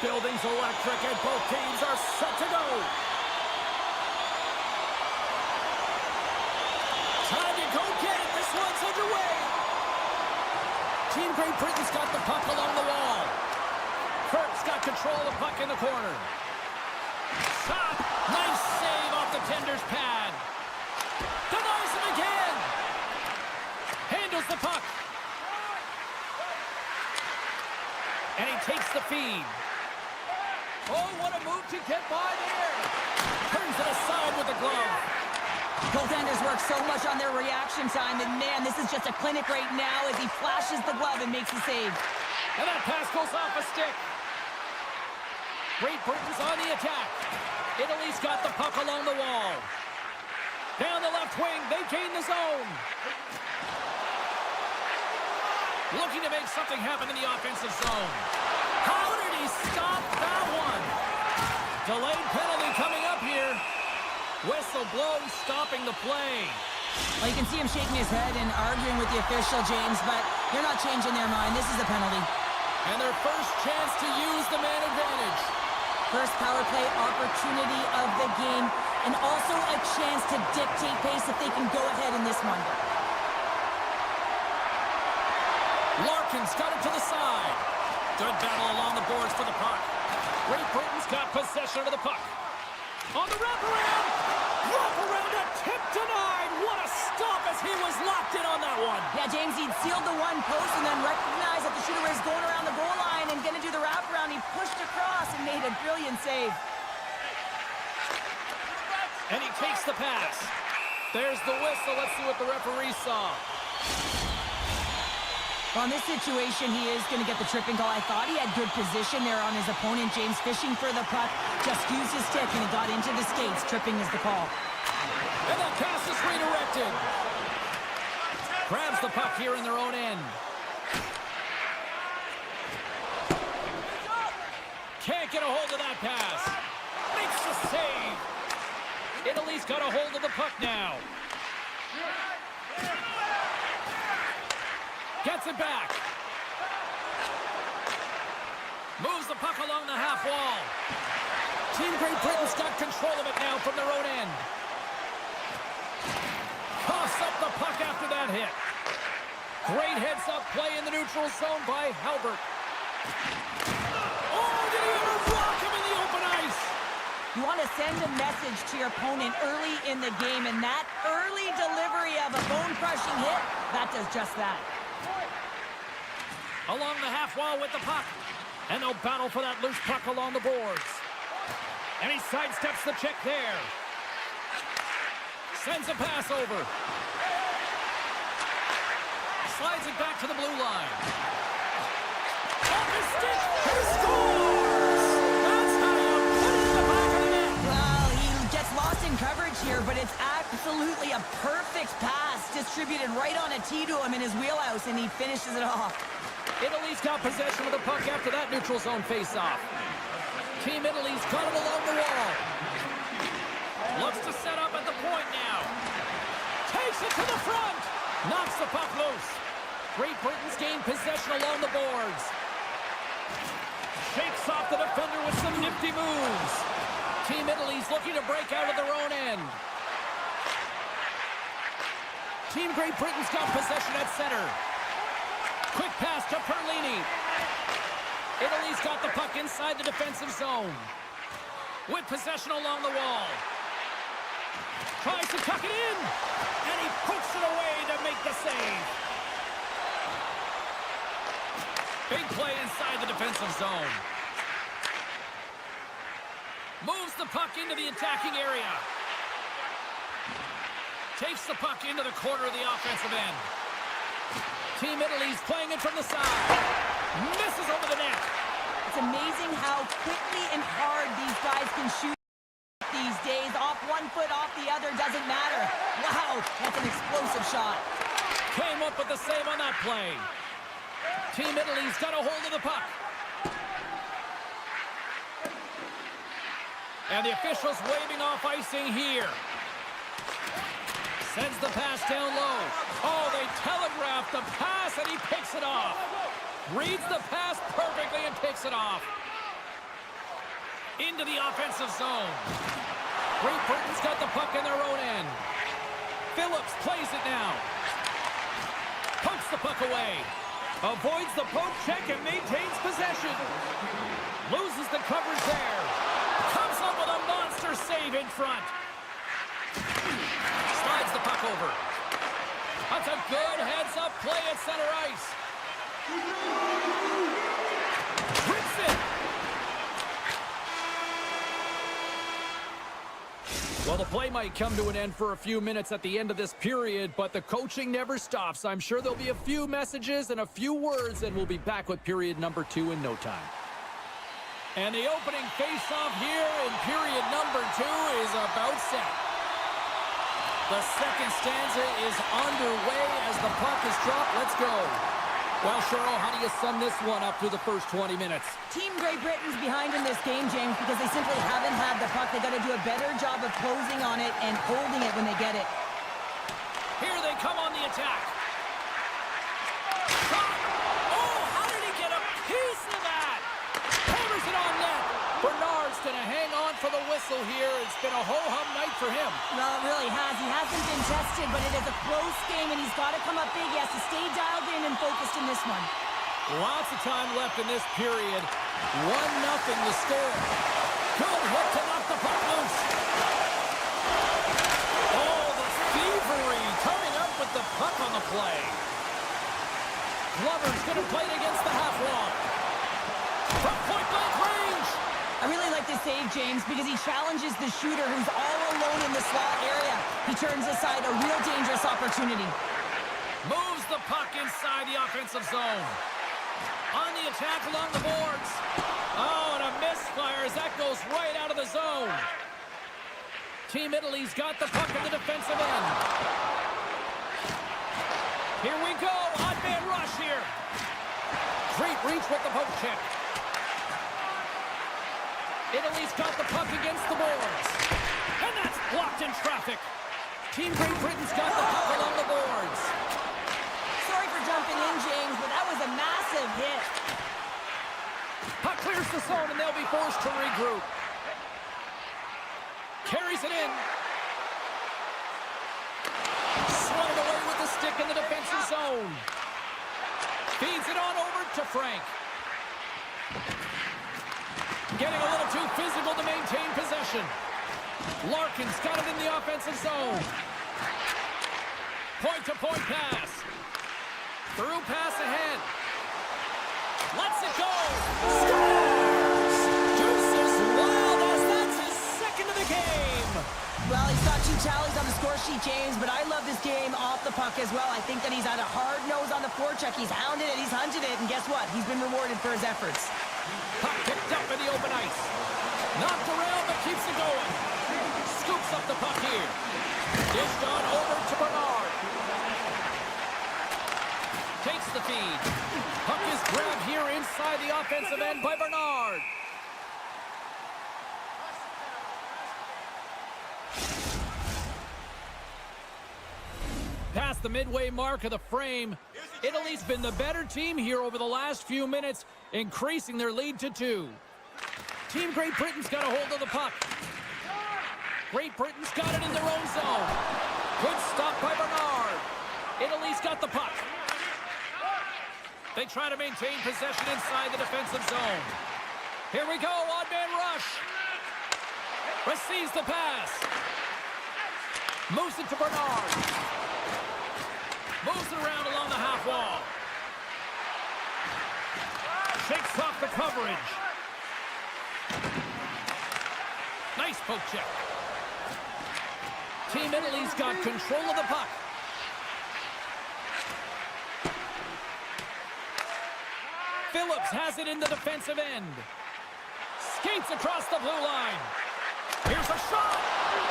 building's electric and both teams are set to go. Time to go get it. This one's underway. Team Great Britain's got the puck along the wall. Kirk's got control of the puck in the corner. Shot. Nice save off the tender's pad. Denies him again. Handles the puck. And he takes the feed. Oh, what a move to get by there. Turns it aside with the glove. Goaltenders work so much on their reaction time, and man, this is just a clinic right now as he flashes the glove and makes the save. And that pass goes off a stick. Great Britain's on the attack. Italy's got the puck along the wall. Down the left wing, they gain the zone. Looking to make something happen in the offensive zone. How did he stop that one? Delayed penalty coming up here. Whistle blows, stopping the play. Well, you can see him shaking his head and arguing with the official, James, but they're not changing their mind. This is a penalty. And their first chance to use the man advantage. First power play opportunity of the game, and also a chance to dictate pace if they can go ahead in this one. Larkin's got it to the side. Good battle along the boards for the puck. Great Britain's got possession of the puck. On the wraparound! Wraparound, a tip denied! What a stop as he was locked in on that one! Yeah, James, he'd sealed the one post and then recognized that the shooter was going around the goal line and going to do the wraparound. He pushed across and made a brilliant save. And he takes the pass. There's the whistle. Let's see what the referee saw. Well, in this situation, he is going to get the tripping call. I thought he had good position there on his opponent. James fishing for the puck, just used his stick, and he got into the skates. Tripping is the call. And that pass is redirected. Grabs the puck here in their own end. Can't get a hold of that pass. Makes the save. Italy's got a hold of the puck now. Gets it back. Moves the puck along the half wall. Team Great Britain's got control of it now from their own end. Toss up the puck after that hit. Great heads-up play in the neutral zone by Halbert. Oh, did he ever rock him in the open ice? You want to send a message to your opponent early in the game, and that early delivery of a bone-crushing hit, that does just that. Along the half wall with the puck. And they'll battle for that loose puck along the boards. And he sidesteps the check there. Sends a pass over. Slides it back to the blue line. Off his stick. He scores! That's how you put it in the back of the net. Well, he gets lost in coverage here, but it's absolutely a perfect pass distributed right on a tee to him in his wheelhouse, and he finishes it off. Italy's got possession of the puck after that neutral zone face-off. Team Italy's got it along the wall. Looks to set up at the point now. Takes it to the front. Knocks the puck loose. Great Britain's gained possession along the boards. Shakes off the defender with some nifty moves. Team Italy's looking to break out of their own end. Team Great Britain's got possession at center. Quick pass to Perlini. Italy's got the puck inside the defensive zone. With possession along the wall. Tries to tuck it in. And he puts it away to make the save. Big play inside the defensive zone. Moves the puck into the attacking area. Takes the puck into the corner of the offensive end. Team Italy's playing it from the side. Misses over the net. It's amazing how quickly and hard these guys can shoot these days. Off one foot, off the other, doesn't matter. Wow, that's an explosive shot. Came up with the save on that play. Team Italy's got a hold of the puck. And the officials waving off icing here. Sends the pass down low. Oh, they telegraphed the pass, and he picks it off. Reads the pass perfectly and picks it off. Into the offensive zone. Great Britain's got the puck in their own end. Phillips plays it now. Pokes the puck away. Avoids the poke check and maintains possession. Loses the coverage there. Comes up with a monster save in front. Slides the puck over. That's a good heads-up play at center ice. Trips it. Well, the play might come to an end for a few minutes at the end of this period, but the coaching never stops. I'm sure there'll be a few messages and a few words, and we'll be back with period number 2 in no time. And the opening face-off here in period number 2 is about set. The second stanza is underway as the puck is dropped. Let's go. Well, Cheryl, how do you sum this one up through the first 20 minutes? Team Great Britain's behind in this game, James, because they simply haven't had the puck. They got to do a better job of closing on it and holding it when they get it. Here they come on the attack. Shot. Oh, how did he get a piece of that? Hammers it on net. Bernard's going to hang on for the whistle here. It's been a ho-hum night for him. Well, it really has. He hasn't been tested, but it is a close game, and he's got to come up big. He has to stay dialed in and focused in this one. Lots of time left in this period. 1-0 the score. Good hit to knock the puck loose. Oh, the thievery coming up with the puck on the play. Glover's going to play it against the half wall. From point-blank range. I really like this save, James, because he challenges the shooter who's all alone in the slot area. He turns aside a real dangerous opportunity. Moves the puck inside the offensive zone. On the attack along the boards. Oh, and a misfire as that goes right out of the zone. Team Italy's got the puck in the defensive end. Here we go. Odd man rush here. Great reach with the poke check. Italy's got the puck against the boards. And that's blocked in traffic. Team Great Britain's got the puck along the boards. Sorry for jumping in, James, but that was a massive hit. Puck clears the zone, and they'll be forced to regroup. Carries it in. Swung away with the stick in the defensive zone. Feeds it on over to Frank. Getting a little too physical to maintain possession. Larkin's got it in the offensive zone. Point-to-point pass. Through pass ahead. Lets it go. Scores! Deuces wild as that's his second of the game. Well, he's got 2 tallies on the score sheet, James, but I love this game off the puck as well. I think that he's had a hard nose on the forecheck. He's hounded it, he's hunted it, and guess what? He's been rewarded for his efforts. Puck picked up in the open ice. Knocked around, but keeps it going. Scoops up the puck here. Dished on over to Bernard. Takes the feed. Puck is grabbed here inside the offensive end by Bernard. Past the midway mark of the frame, Italy's been the better team here over the last few minutes, increasing their lead to 2. Team Great Britain's got a hold of the puck. Great Britain's got it in their own zone. Good stop by Bernard. Italy's got the puck. They try to maintain possession inside the defensive zone. Here we go, odd man rush. Receives the pass. Moves it to Bernard. Moves it around along the half wall. Shakes off the coverage. Nice poke check. Team Italy's got control of the puck. Phillips has it in the defensive end. Skates across the blue line. Here's a shot.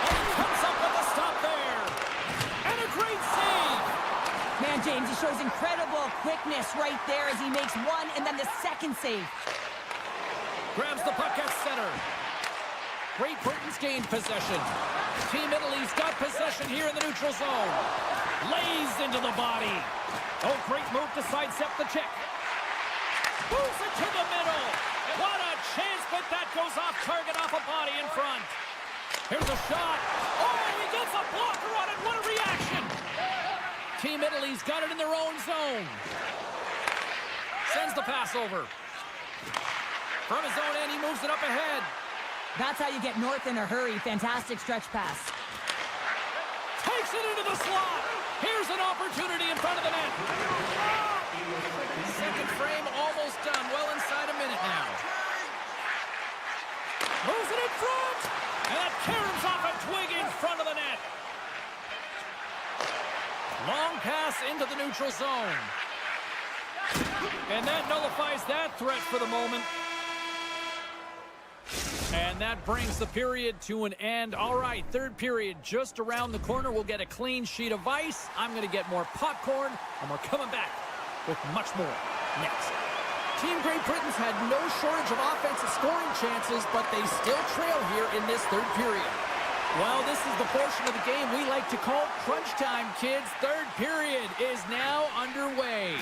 And he comes up with a stop there. And a great save. Man, James, he shows incredible quickness right there as he makes one and then the second save. Grabs the puck at center. Great Britain's gained possession. Team Italy's got possession here in the neutral zone. Lays into the body. Oh, great move to sidestep the check. Moves it to the middle. What a chance, but that goes off target, off a body in front. Here's a shot. Oh, he gets a blocker on it. What a reaction. Team Italy's got it in their own zone. Sends the pass over. From his own end, he moves it up ahead. That's how you get north in a hurry. Fantastic stretch pass. Takes it into the slot. Here's an opportunity in front of the net. Second frame almost done. Well inside a minute now. Moves it in front. And that caroms off a twig in front of the net. Long pass into the neutral zone. And that nullifies that threat for the moment. And that brings the period to an end. All right, third period just around the corner. We'll get a clean sheet of ice. I'm going to get more popcorn, and we're coming back with much more next. Team Great Britain's had no shortage of offensive scoring chances, but they still trail here in this third period. Well, this is the portion of the game we like to call crunch time, kids. Third period is now underway.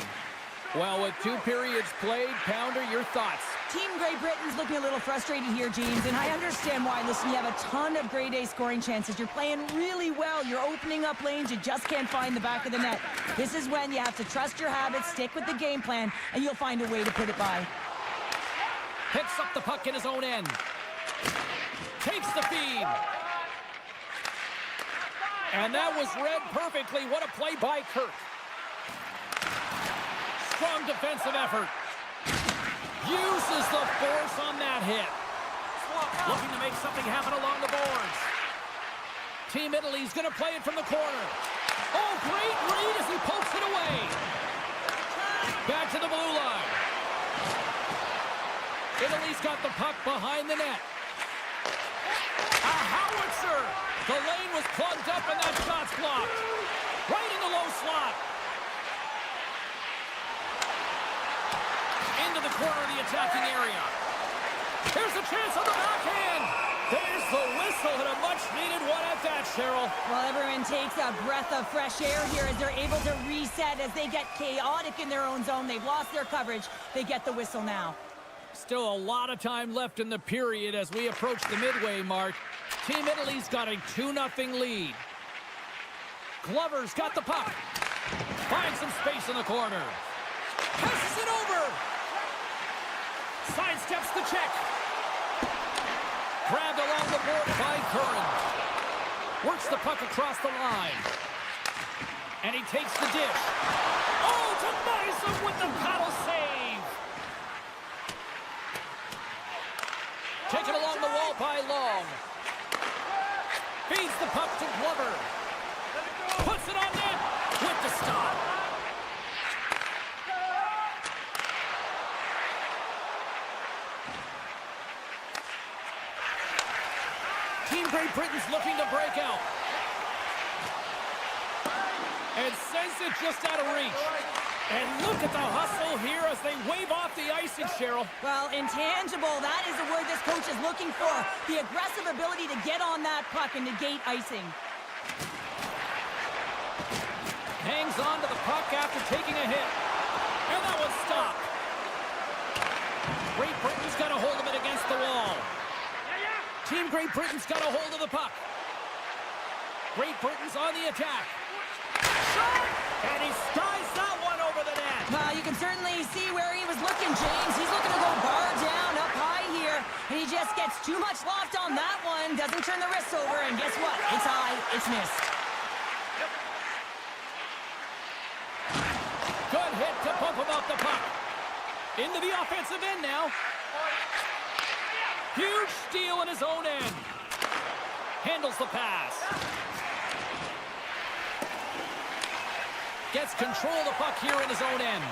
Well, with 2 periods played, Pounder, your thoughts? Team Great Britain's looking a little frustrated here, James, and I understand why. Listen, you have a ton of grade A scoring chances. You're playing really well. You're opening up lanes. You just can't find the back of the net. This is when you have to trust your habits, stick with the game plan, and you'll find a way to put it by. Picks up the puck in his own end. Takes the feed. And that was read perfectly. What a play by Kirk. Strong defensive effort. Uses the force on that hit. Looking to make something happen along the boards. Team Italy's going to play it from the corner. Oh, great read as he pokes it away. Back to the blue line. Italy's got the puck behind the net. A howitzer. The lane was plugged up and that shot's blocked. Right in the low slot. Into the corner of the attacking area. Here's a chance on the backhand. There's the whistle and a much-needed one at that, Cheryl. Well, everyone takes a breath of fresh air here as they're able to reset as they get chaotic in their own zone. They've lost their coverage. They get the whistle now. Still a lot of time left in the period as we approach the midway mark. Team Italy's got a 2-0 lead. Glover's got the puck. Finds some space in the corner. Passes it over. Sidesteps the check. Grabbed along the board by Curran. Works the puck across the line. And he takes the dish. Oh, denies him with the paddle save. Taken along the wall by Long. Feeds the puck to Glover. Puts it on net with the stop. Team Great Britain's looking to break out. And sends it just out of reach. And look at the hustle here as they wave off the icing, Cheryl. Well, intangible, that is the word this coach is looking for. The aggressive ability to get on that puck and negate icing. Hangs on to the puck after taking a hit. And that was stopped. Great Britain's got a hold of it against the wall. Team Great Britain's got a hold of the puck. Great Britain's on the attack. Shot! And he skies that one over the net. Well, you can certainly see where he was looking, James. He's looking to go bar down, up high here. And he just gets too much loft on that one. Doesn't turn the wrist over. And guess what? It's high. It's missed. Good hit to bump him off the puck. Into the offensive end now. Huge steal in his own end. Handles the pass. Gets control of the puck here in his own end.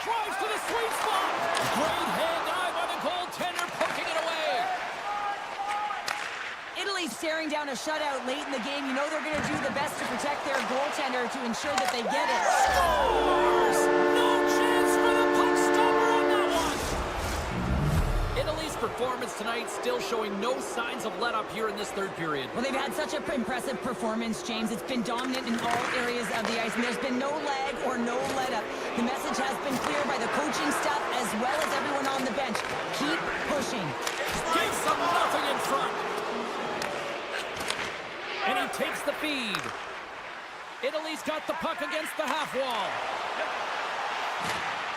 Drives to the sweet spot. Great hand dive by the goaltender, poking it away. Italy's staring down a shutout late in the game. You know they're going to do the best to protect their goaltender to ensure that they get it. Scores! No chance for the puck stopper on that one. Italy's performance tonight still showing no signs of let up here in this third period. Well, they've had such an impressive performance, James. It's been dominant in all areas of the ice, and there's been no lag or no let up. The message has been clear by the coaching staff as well as everyone on the bench. Keep pushing. Gives them nothing in front. And he takes the feed. Italy's got the puck against the half wall.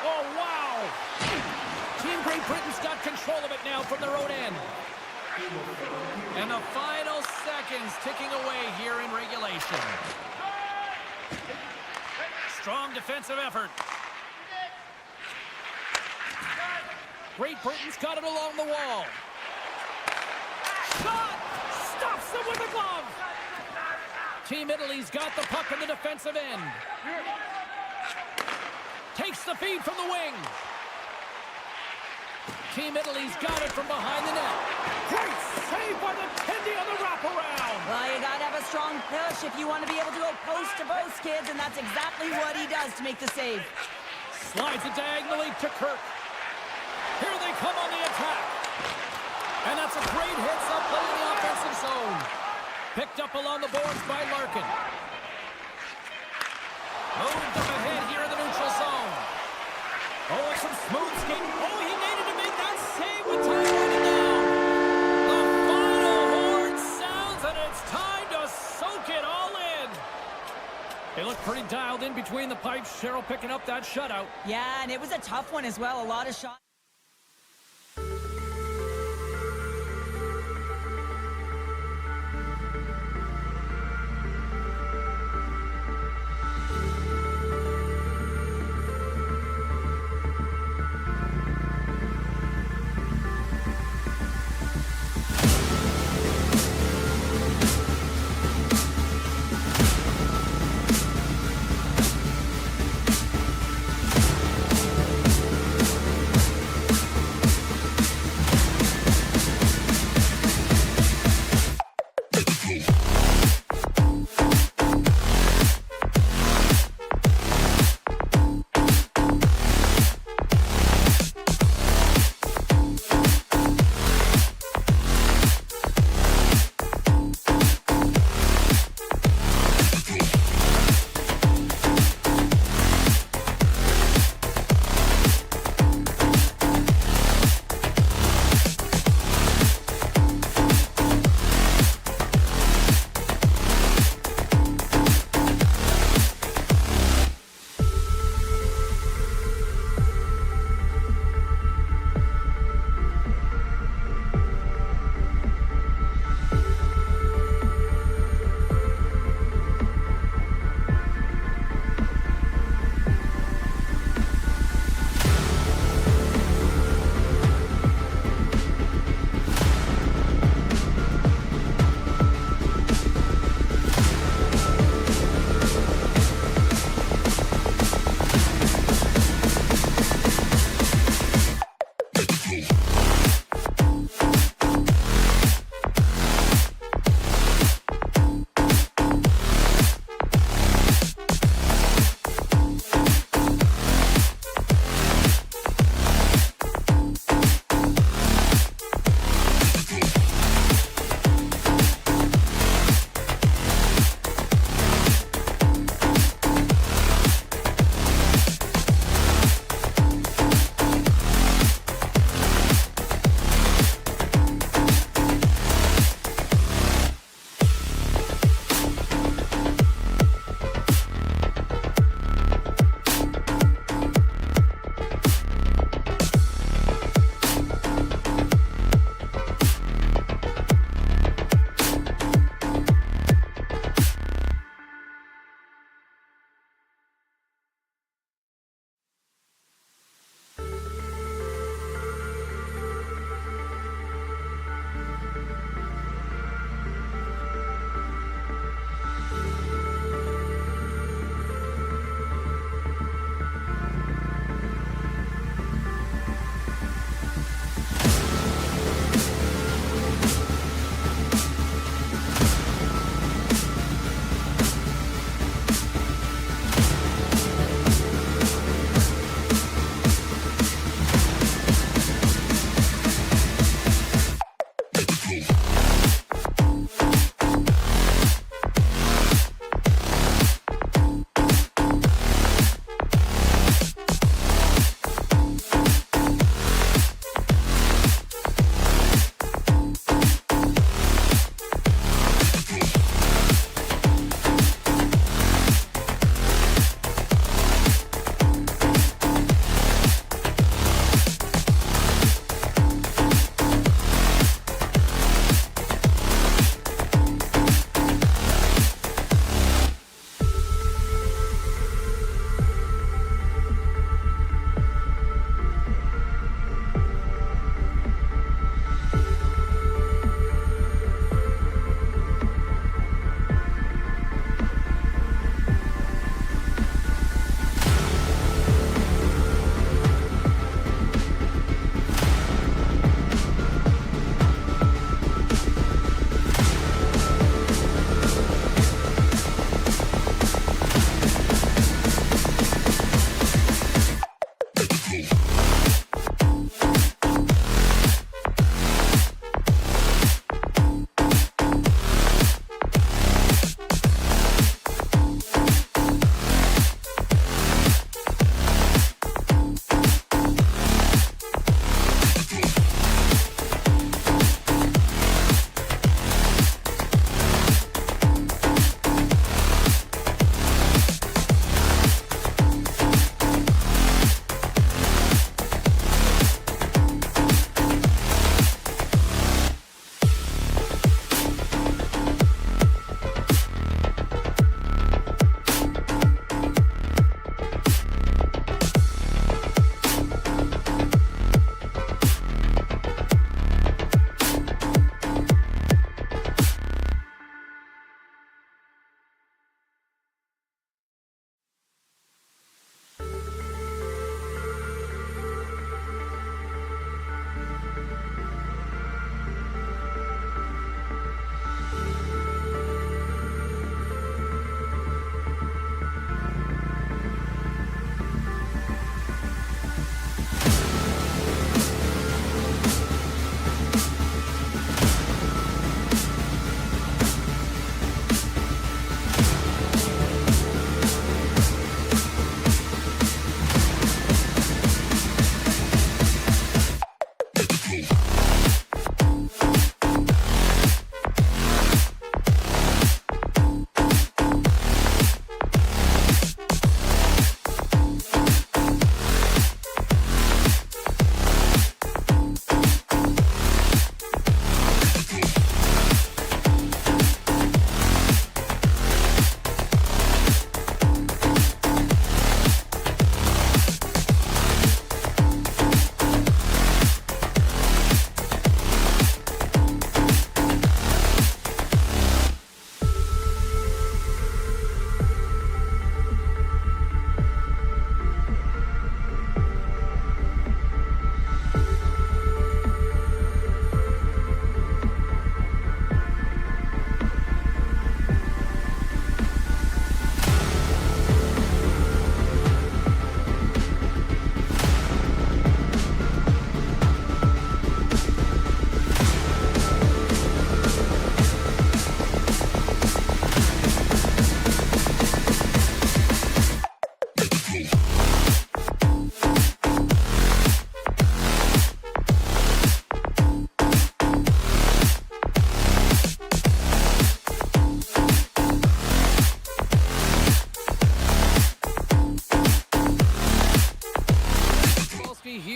Oh, wow. Team Great Britain's got control of it now from their own end. And the final seconds ticking away here in regulation. Strong defensive effort. Great Britain's got it along the wall. Shot! Stops them with a glove! Team Italy's got the puck in the defensive end. Takes the feed from the wing. Team Italy's got it from behind the net. Great save by the Tendy on the wraparound. Well, you got to have a strong push if you want to be able to go post to post, kids, and that's exactly what he does to make the save. Slides it diagonally to Kirk. Here they come on the attack. And that's a great hits-up play in the offensive zone. Picked up along the boards by Larkin. Moved up ahead here in the neutral zone. Oh, it's some smooth skating. Oh, he needed to make that save with time running down. The final horn sounds, and it's time to soak it all in. They look pretty dialed in between the pipes. Cheryl picking up that shutout. Yeah, and it was a tough one as well. A lot of shots.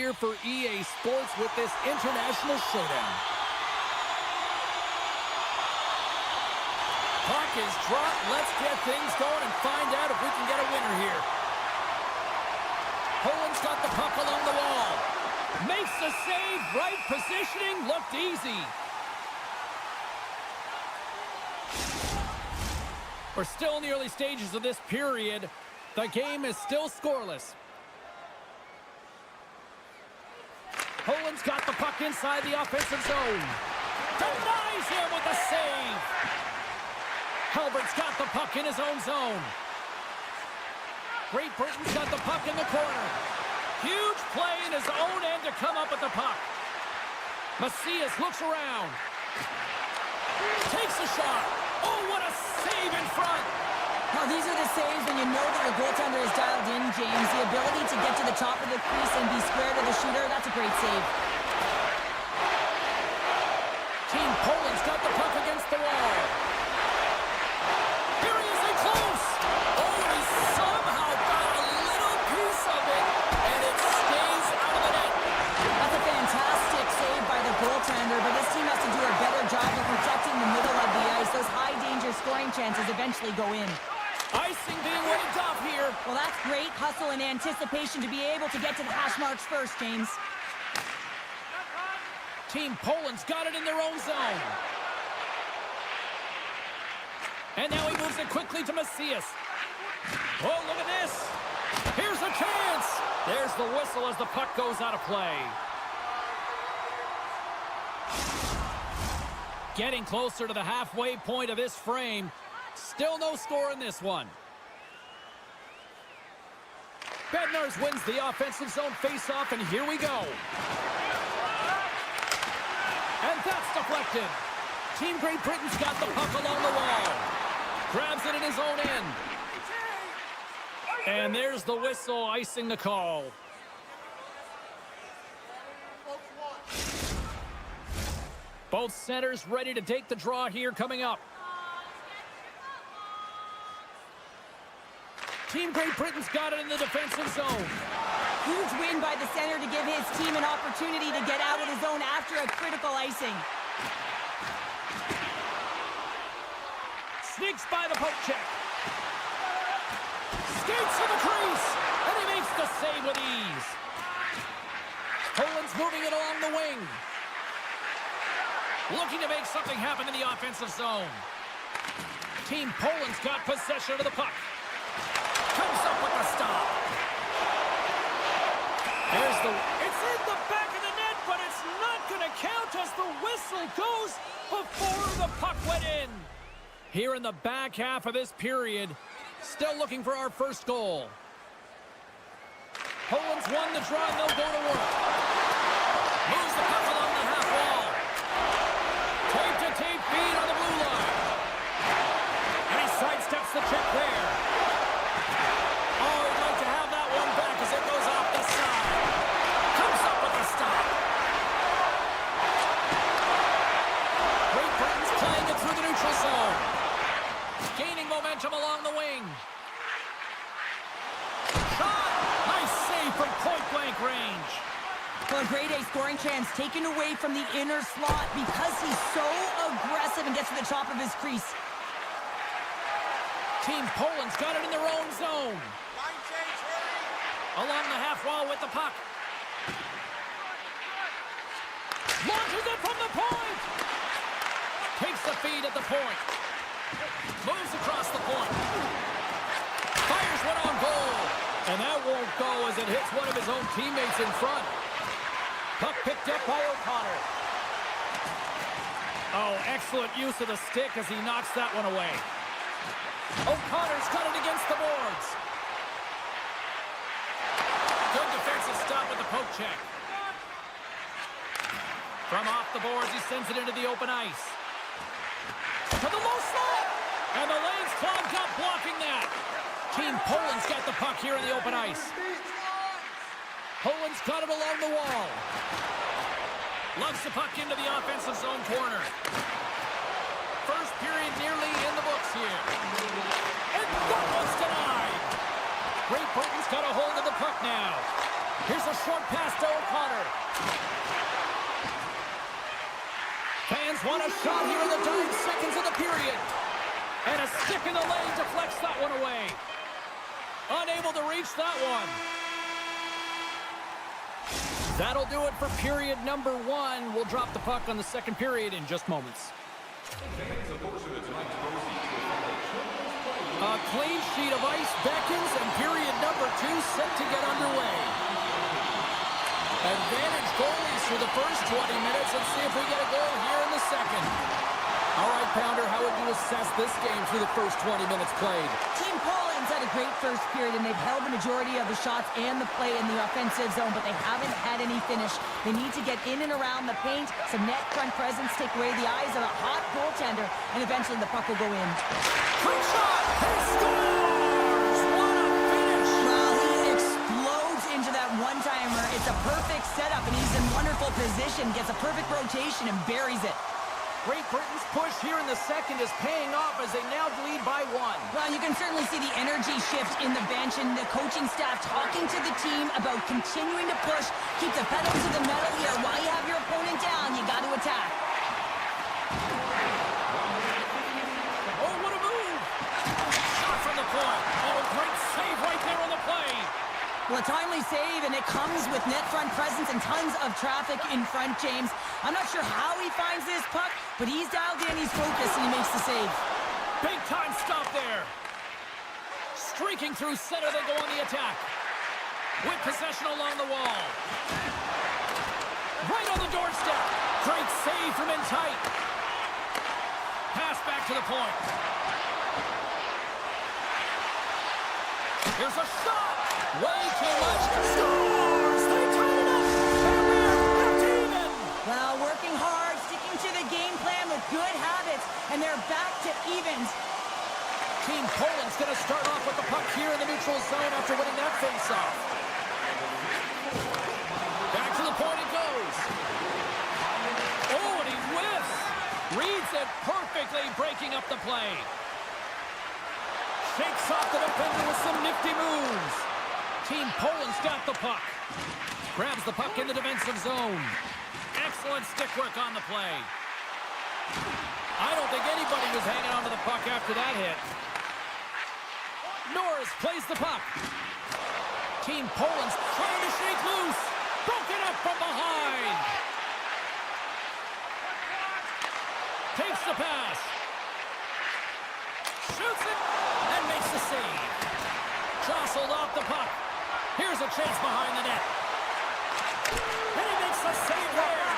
here for EA Sports with this international showdown. Puck is dropped. Let's get things going and find out if we can get a winner here. Poland's got the puck along the wall. Makes the save. Right positioning. Looked easy. We're still in the early stages of this period. The game is still scoreless. Poland's got the puck inside the offensive zone. Denies him with a save. Halbert's got the puck in his own zone. Great Britain's got the puck in the corner. Huge play in his own end to come up with the puck. Macias looks around. Takes a shot. Oh, what a save in front. Now, these are the saves when you know that your goaltender is dialed in, James. The ability to get to the top of the crease and be square to the shooter, that's a great save. Team Poland's got the puck against the wall. Here he is in close. Oh, he somehow got a little piece of it, and it stays out of the net. That's a fantastic save by the goaltender, but this team has to do a better job of protecting the middle of the ice. Those high-danger scoring chances eventually go in. Icing being waved off here. Well, that's great hustle and anticipation to be able to get to the hash marks first, James. Team Poland's got it in their own zone. And now he moves it quickly to Macias. Oh, look at this. Here's a chance. There's the whistle as the puck goes out of play. Getting closer to the halfway point of this frame. Still no score in this one. Bednarz wins the offensive zone faceoff, and here we go. And that's deflected. Team Great Britain's got the puck along the wall. Grabs it in his own end. And there's the whistle icing the call. Both centers ready to take the draw here coming up. Team Great Britain's got it in the defensive zone. Huge win by the center to give his team an opportunity to get out of the zone after a critical icing. Sneaks by the poke check. Skates to the crease. And he makes the save with ease. Poland's moving it along the wing. Looking to make something happen in the offensive zone. Team Poland's got possession of the puck. Comes up with the stop. There's the... It's in the back of the net, but it's not going to count as the whistle goes before the puck went in. Here in the back half of this period, still looking for our first goal. Poland's won the draw, and they'll go to work. Moves the puck along the half wall. Tape-to-tape feed on the blue line. And he sidesteps the check there. Oh, he'd like to have that one back as it goes off the side. Comes up with a stop. Great Britain's playing it through the neutral zone. Gaining momentum along the wing. Shot! Nice save from point-blank range. Well, a grade A scoring chance taken away from the inner slot because he's so aggressive and gets to the top of his crease. Team Poland's got it in their own zone. Along the half wall with the puck. Launches it from the point. Takes the feed at the point. Moves across the point. Fires one on goal. And that won't go as it hits one of his own teammates in front. Puck picked up by O'Connor. Oh, excellent use of the stick as he knocks that one away. O'Connor's got it against the boards. Good defensive stop with the poke check. From off the boards, he sends it into the open ice. To the low slot. And the lane's clogged up, blocking that. Team Poland's got the puck here in the open ice. Poland's got it along the wall. Lugs the puck into the offensive zone corner. First period nearly in the books here. And that one's denied. Great Britain's got a hold of the puck now. Here's a short pass to O'Connor. Fans want a shot here in the dying seconds of the period. And a stick in the lane deflects that one away. Unable to reach that one. That'll do it for period number 1. We'll drop the puck on the second period in just moments. A clean sheet of ice beckons, and period number 2 set to get underway. Advantage goalies for the first 20 minutes. Let's see if we get a goal here in the second. All right, Pounder, how would you assess this game through the first 20 minutes played? Team Poland's had a great first period, and they've held the majority of the shots and the play in the offensive zone, but they haven't had any finish. They need to get in and around the paint, some net front presence, take away the eyes of a hot goaltender, and eventually the puck will go in. Quick shot! He scores! What a finish! Well, he explodes into that one-timer. It's a perfect setup, and he's in wonderful position, gets a perfect rotation, and buries it. Great Britain's push here in the second is paying off as they now lead by 1. Well, you can certainly see the energy shift in the bench and the coaching staff talking to the team about continuing to push, keep the pedal to the metal here. While you have your opponent down, you got to attack. Oh, what a move! Shot from the point. Oh, great save right there on the play. Well, a timely save, and it comes with net front presence and tons of traffic in front, James. I'm not sure how he finds this puck, but he's dialed in, he's focused, and he makes the save. Big time stop there. Streaking through center, they go on the attack. With possession along the wall. Right on the doorstep. Great save from in tight. Pass back to the point. Here's a shot. Way too much. Scores! They tie it up. And they're back even. Well, working hard, sticking to the game plan with good habits, and they're back to evens. Team Poland's going to start off with the puck here in the neutral zone after winning that face-off. Back to the point it goes. Oh, and he whiffs. Reads it perfectly, breaking up the play. Shakes off the defender with some nifty moves. Team Poland's got the puck. Grabs the puck in the defensive zone. Excellent stick work on the play. I don't think anybody was hanging on to the puck after that hit. Norris plays the puck. Team Poland's trying to shake loose. Broken up from behind. Takes the pass. Shoots it and makes the save. Jostled off the puck. Here's a chance behind the net. And he makes the save there.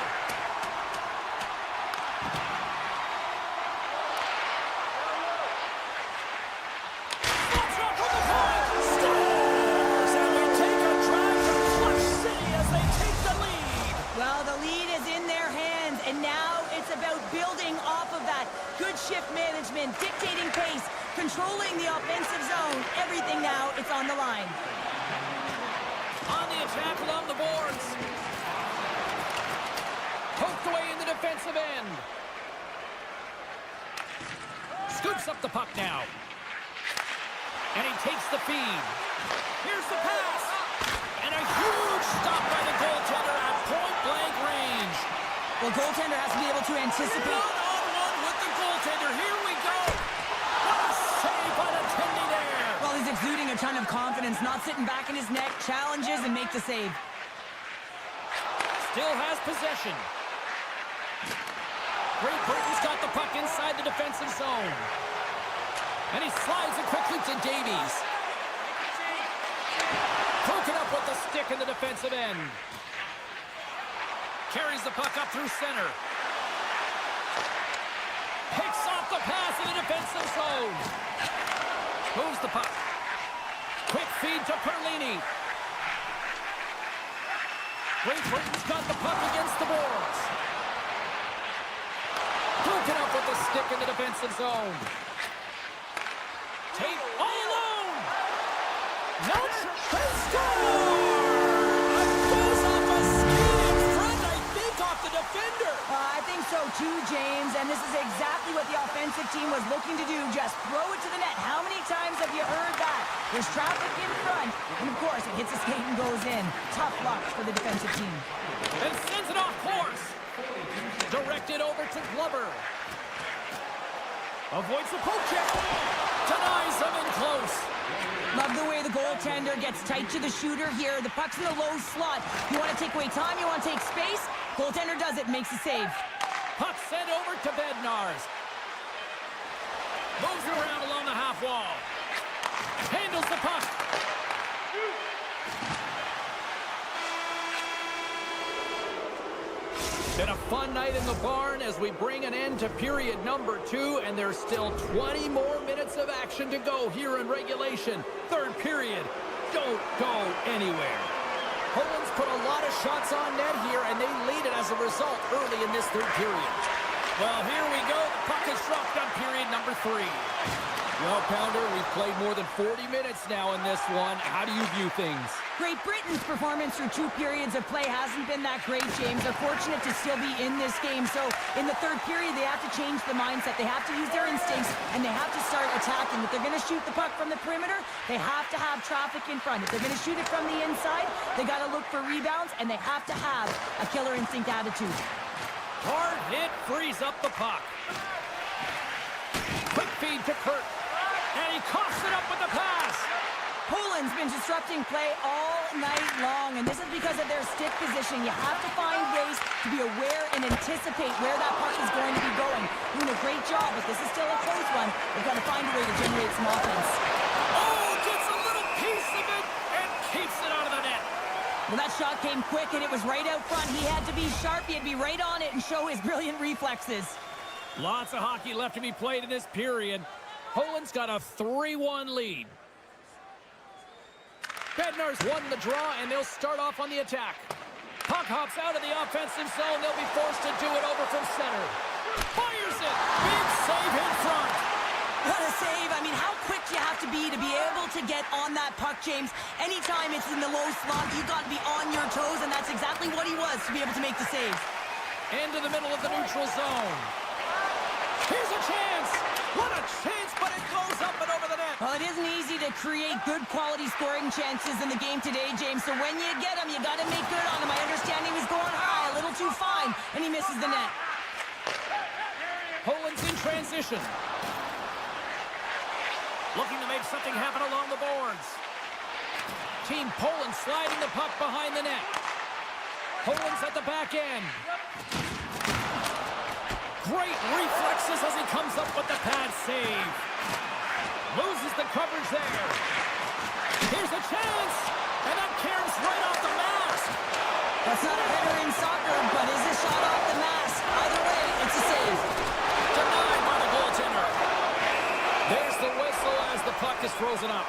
That's up from the point. Scores! And we take a drive to Clutch City as they take the lead. Well, the lead is in their hands, and now it's about building off of that. Good shift management, dictating pace, controlling the offensive zone. Everything now, it's on the line. On the attack along the boards. Poked away in the defensive end. Scoops up the puck now. And he takes the feed. Here's the pass. And a huge stop by the goaltender at point-blank range. Well, goaltender has to be able to anticipate. One-on-one with the goaltender. Here we go. What a save by the Tindy there. Well, he's exuding a ton of confidence, not sitting back in his net, challenges and make the save. Still has possession. Great Britain's got the puck inside the defensive zone. And he slides it quickly to Davies. Poking up with the stick in the defensive end. Carries the puck up through center. Picks off the pass in the defensive zone. Moves the puck. Quick feed to Perlini. Great Britain's got the puck against the boards. Broken up with the stick in the defensive zone. Tate all alone. Nope. They score! A goes off a skate in front, I think, off the defender. I think so too, James, and this is exactly what the offensive team was looking to do. Just throw it to the net. How many times have you heard that? There's traffic in front, and of course, it hits a skate and goes in. Tough luck for the defensive team. And sends it off course. Directed over to Glover. Avoids the poke check. Denies him in close. Love the way the goaltender gets tight to the shooter here. The puck's in the low slot. You want to take away time, you want to take space. Goaltender does it, makes the save. Puck sent over to Bednarz. Moves it around along the half wall. Handles the puck. Been a fun night in the barn as we bring an end to period number 2, and there's still 20 more minutes of action to go here in regulation. Third period. Don't go anywhere. Poland's put a lot of shots on net here, and they lead it as a result early in this third period. Well, here we go. The puck is dropped on period number 3. Well, Pounder, we've played more than 40 minutes now in this one. How do you view things? Great Britain's performance through 2 periods of play hasn't been that great, James. They're fortunate to still be in this game. So in the third period, they have to change the mindset. They have to use their instincts, and they have to start attacking. If they're going to shoot the puck from the perimeter, they have to have traffic in front. If they're going to shoot it from the inside, they got to look for rebounds, and they have to have a killer instinct attitude. Hard hit frees up the puck. Quick feed to Kurt. And he coughs it up with the pass. Poland's been disrupting play all night long, and this is because of their stiff position. You have to find ways to be aware and anticipate where that puck is going to be going. Doing a great job, but this is still a close one. They've got to find a way to generate some offense. Oh, gets a little piece of it and keeps it out of the net. Well, that shot came quick, and it was right out front. He had to be sharp. He had to be right on it and show his brilliant reflexes. Lots of hockey left to be played in this period. Poland's got a 3-1 lead. Bednarz won the draw, and they'll start off on the attack. Puck hops out of the offensive zone. They'll be forced to do it over from center. Fires it. Big save in front. What a save. I mean, how quick do you have to be able to get on that puck, James? Anytime it's in the low slot, you got to be on your toes, and that's exactly what he was to be able to make the save. Into the middle of the neutral zone. Here's a chance. What a chance, but it goes up and over the net. Well, it isn't easy to create good quality scoring chances in the game today, James. So when you get them, you got to make good on them. I understand he was going high, a little too fine, and he misses the net. Poland's in transition. Looking to make something happen along the boards. Team Poland sliding the puck behind the net. Poland's at the back end. Great reflexes as he comes up with the pad save. Loses the coverage there. Here's a chance. And that caroms right off the mask. That's not a header in soccer, but is a shot off the mask. Either way, it's a save. Denied by the goaltender. There's the whistle as the puck is frozen up.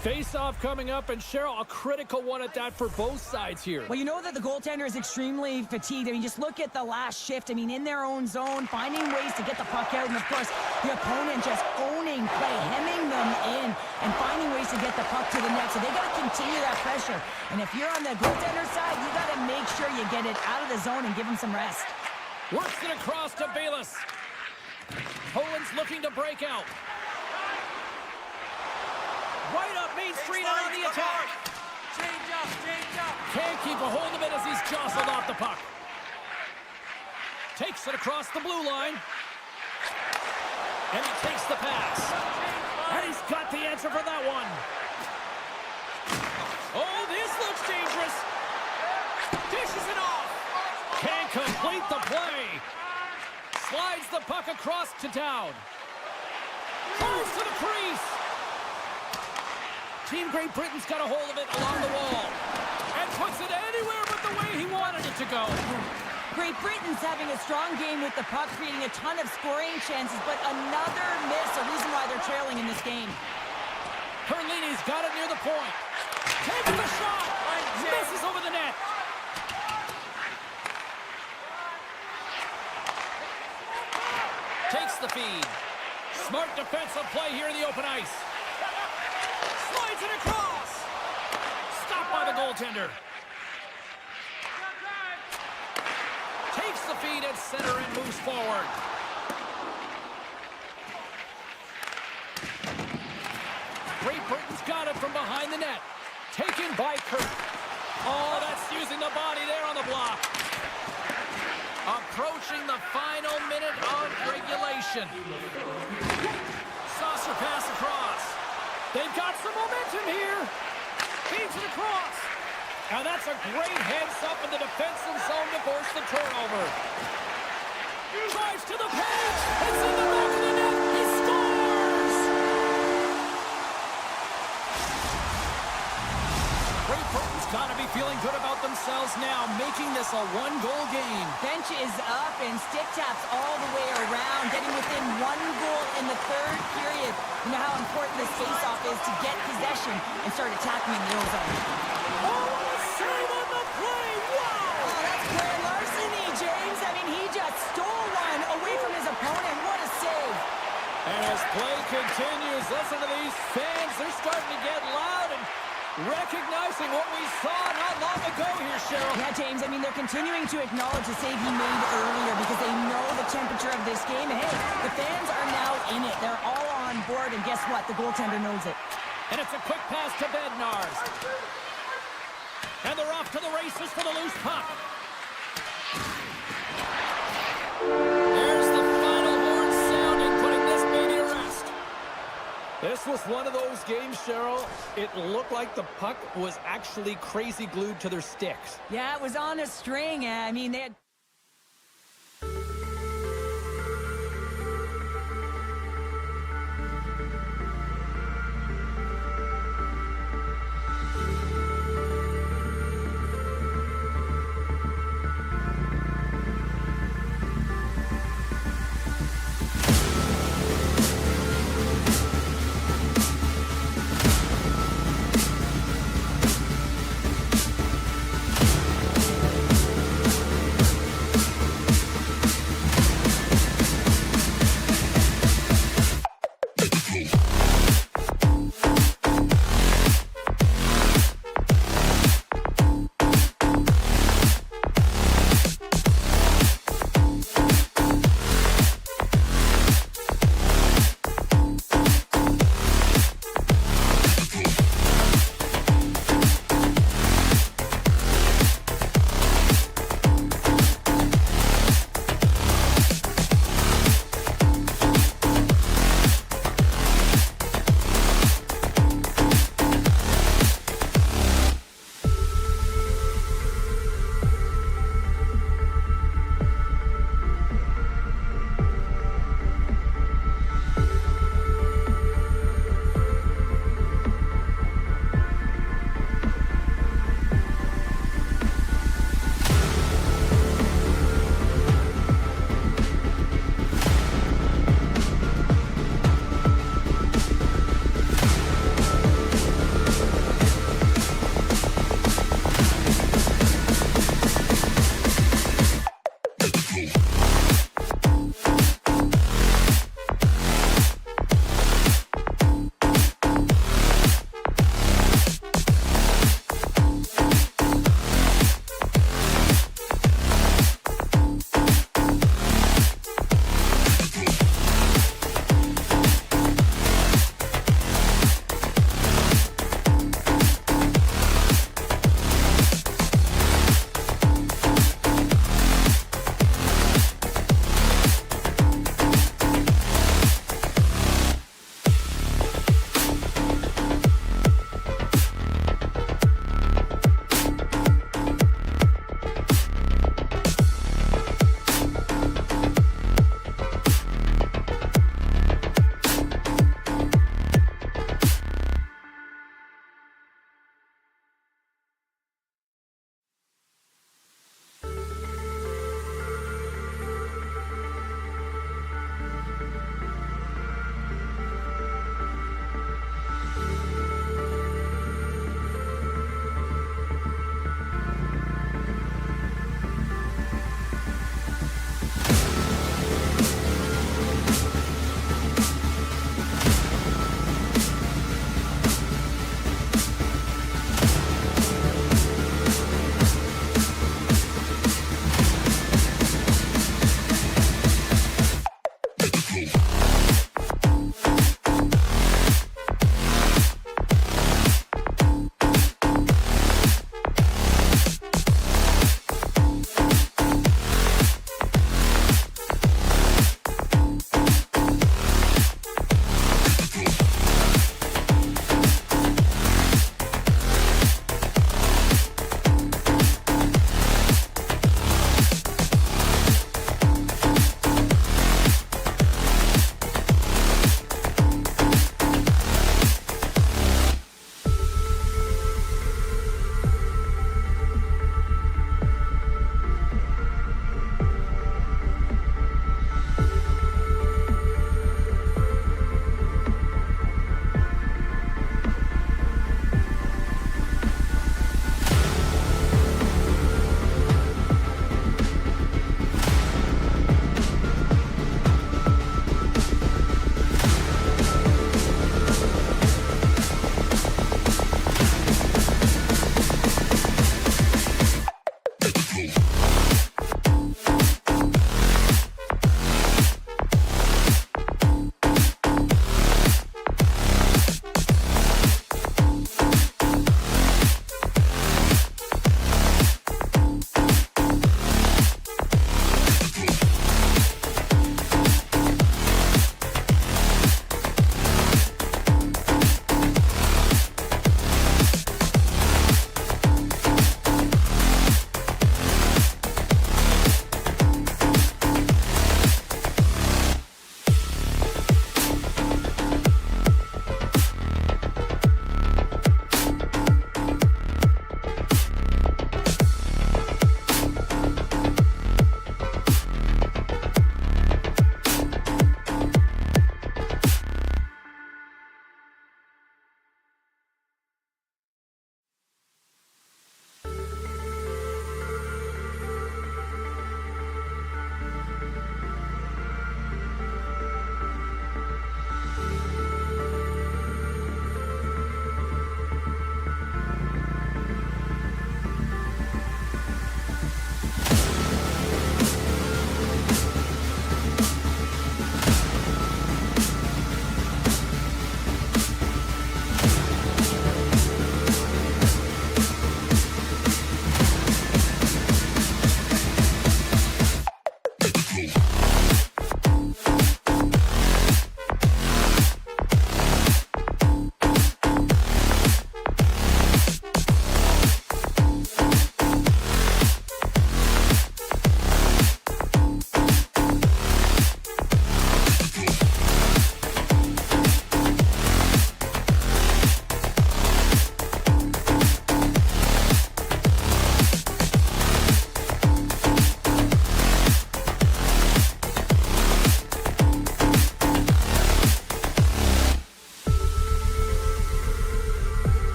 Face-off coming up, and Cheryl, a critical one at that for both sides here. Well, you know that the goaltender is extremely fatigued. I mean, just look at the last shift. I mean, in their own zone, finding ways to get the puck out, and of course, the opponent just owning play, hemming them in, and finding ways to get the puck to the net. So they got to continue that pressure. And if you're on the goaltender side, you got to make sure you get it out of the zone and give him some rest. Works it across to Bayless. Poland's looking to break out. Right up Main Street and on the attack. Change up. Can't keep a hold of it as he's jostled off the puck. Takes it across the blue line. And he takes the pass. And he's got the answer for that one. Oh, this looks dangerous. Dishes it off. Can't complete the play. Slides the puck across to Dowd. Goes to the crease. Team Great Britain's got a hold of it along the wall. And puts it anywhere but the way he wanted it to go. Great Britain's having a strong game with the puck, creating a ton of scoring chances, but another miss, a reason why they're trailing in this game. Perlini's got it near the point. Takes the shot. Misses over the net. Takes the feed. Smart defensive play here in the open ice. Slides it across. Stopped by the goaltender. Takes the feed at center and moves forward. behind the net. Taken by Kirk. Oh, that's using the body there on the block. Approaching the final minute of regulation. Saucer pass across. They've got some momentum here. Feeds it across. Now that's a great heads-up in the defensive zone to force the turnover. Drives to the page. It's in the back of the net. He scores! Great Britain's got to be feeling good about themselves now, making this a one-goal game. Bench is up and stick taps all the way around, getting within 1 goal in the third period. You know how important this face-off is to get possession and start attacking in the ozone. Oh, what a save on the play! Wow! Oh, that's player larceny, James. I mean, he just stole one away from his opponent. What a save. And as play continues, listen to these fans. They're starting to get loud and recognizing what we saw not long ago here, Cheryl. Yeah, James, I mean, they're continuing to acknowledge the save he made earlier because they know the temperature of this game. And hey, the fans are now in it. They're all on board, and guess what? The goaltender knows it. And it's a quick pass to Bednarz. And they're off to the races for the loose puck. There's the final horn sounding, putting this baby to rest. This was one of those games, Cheryl. It looked like the puck was actually crazy glued to their sticks. Yeah, it was on a string. I mean, they had...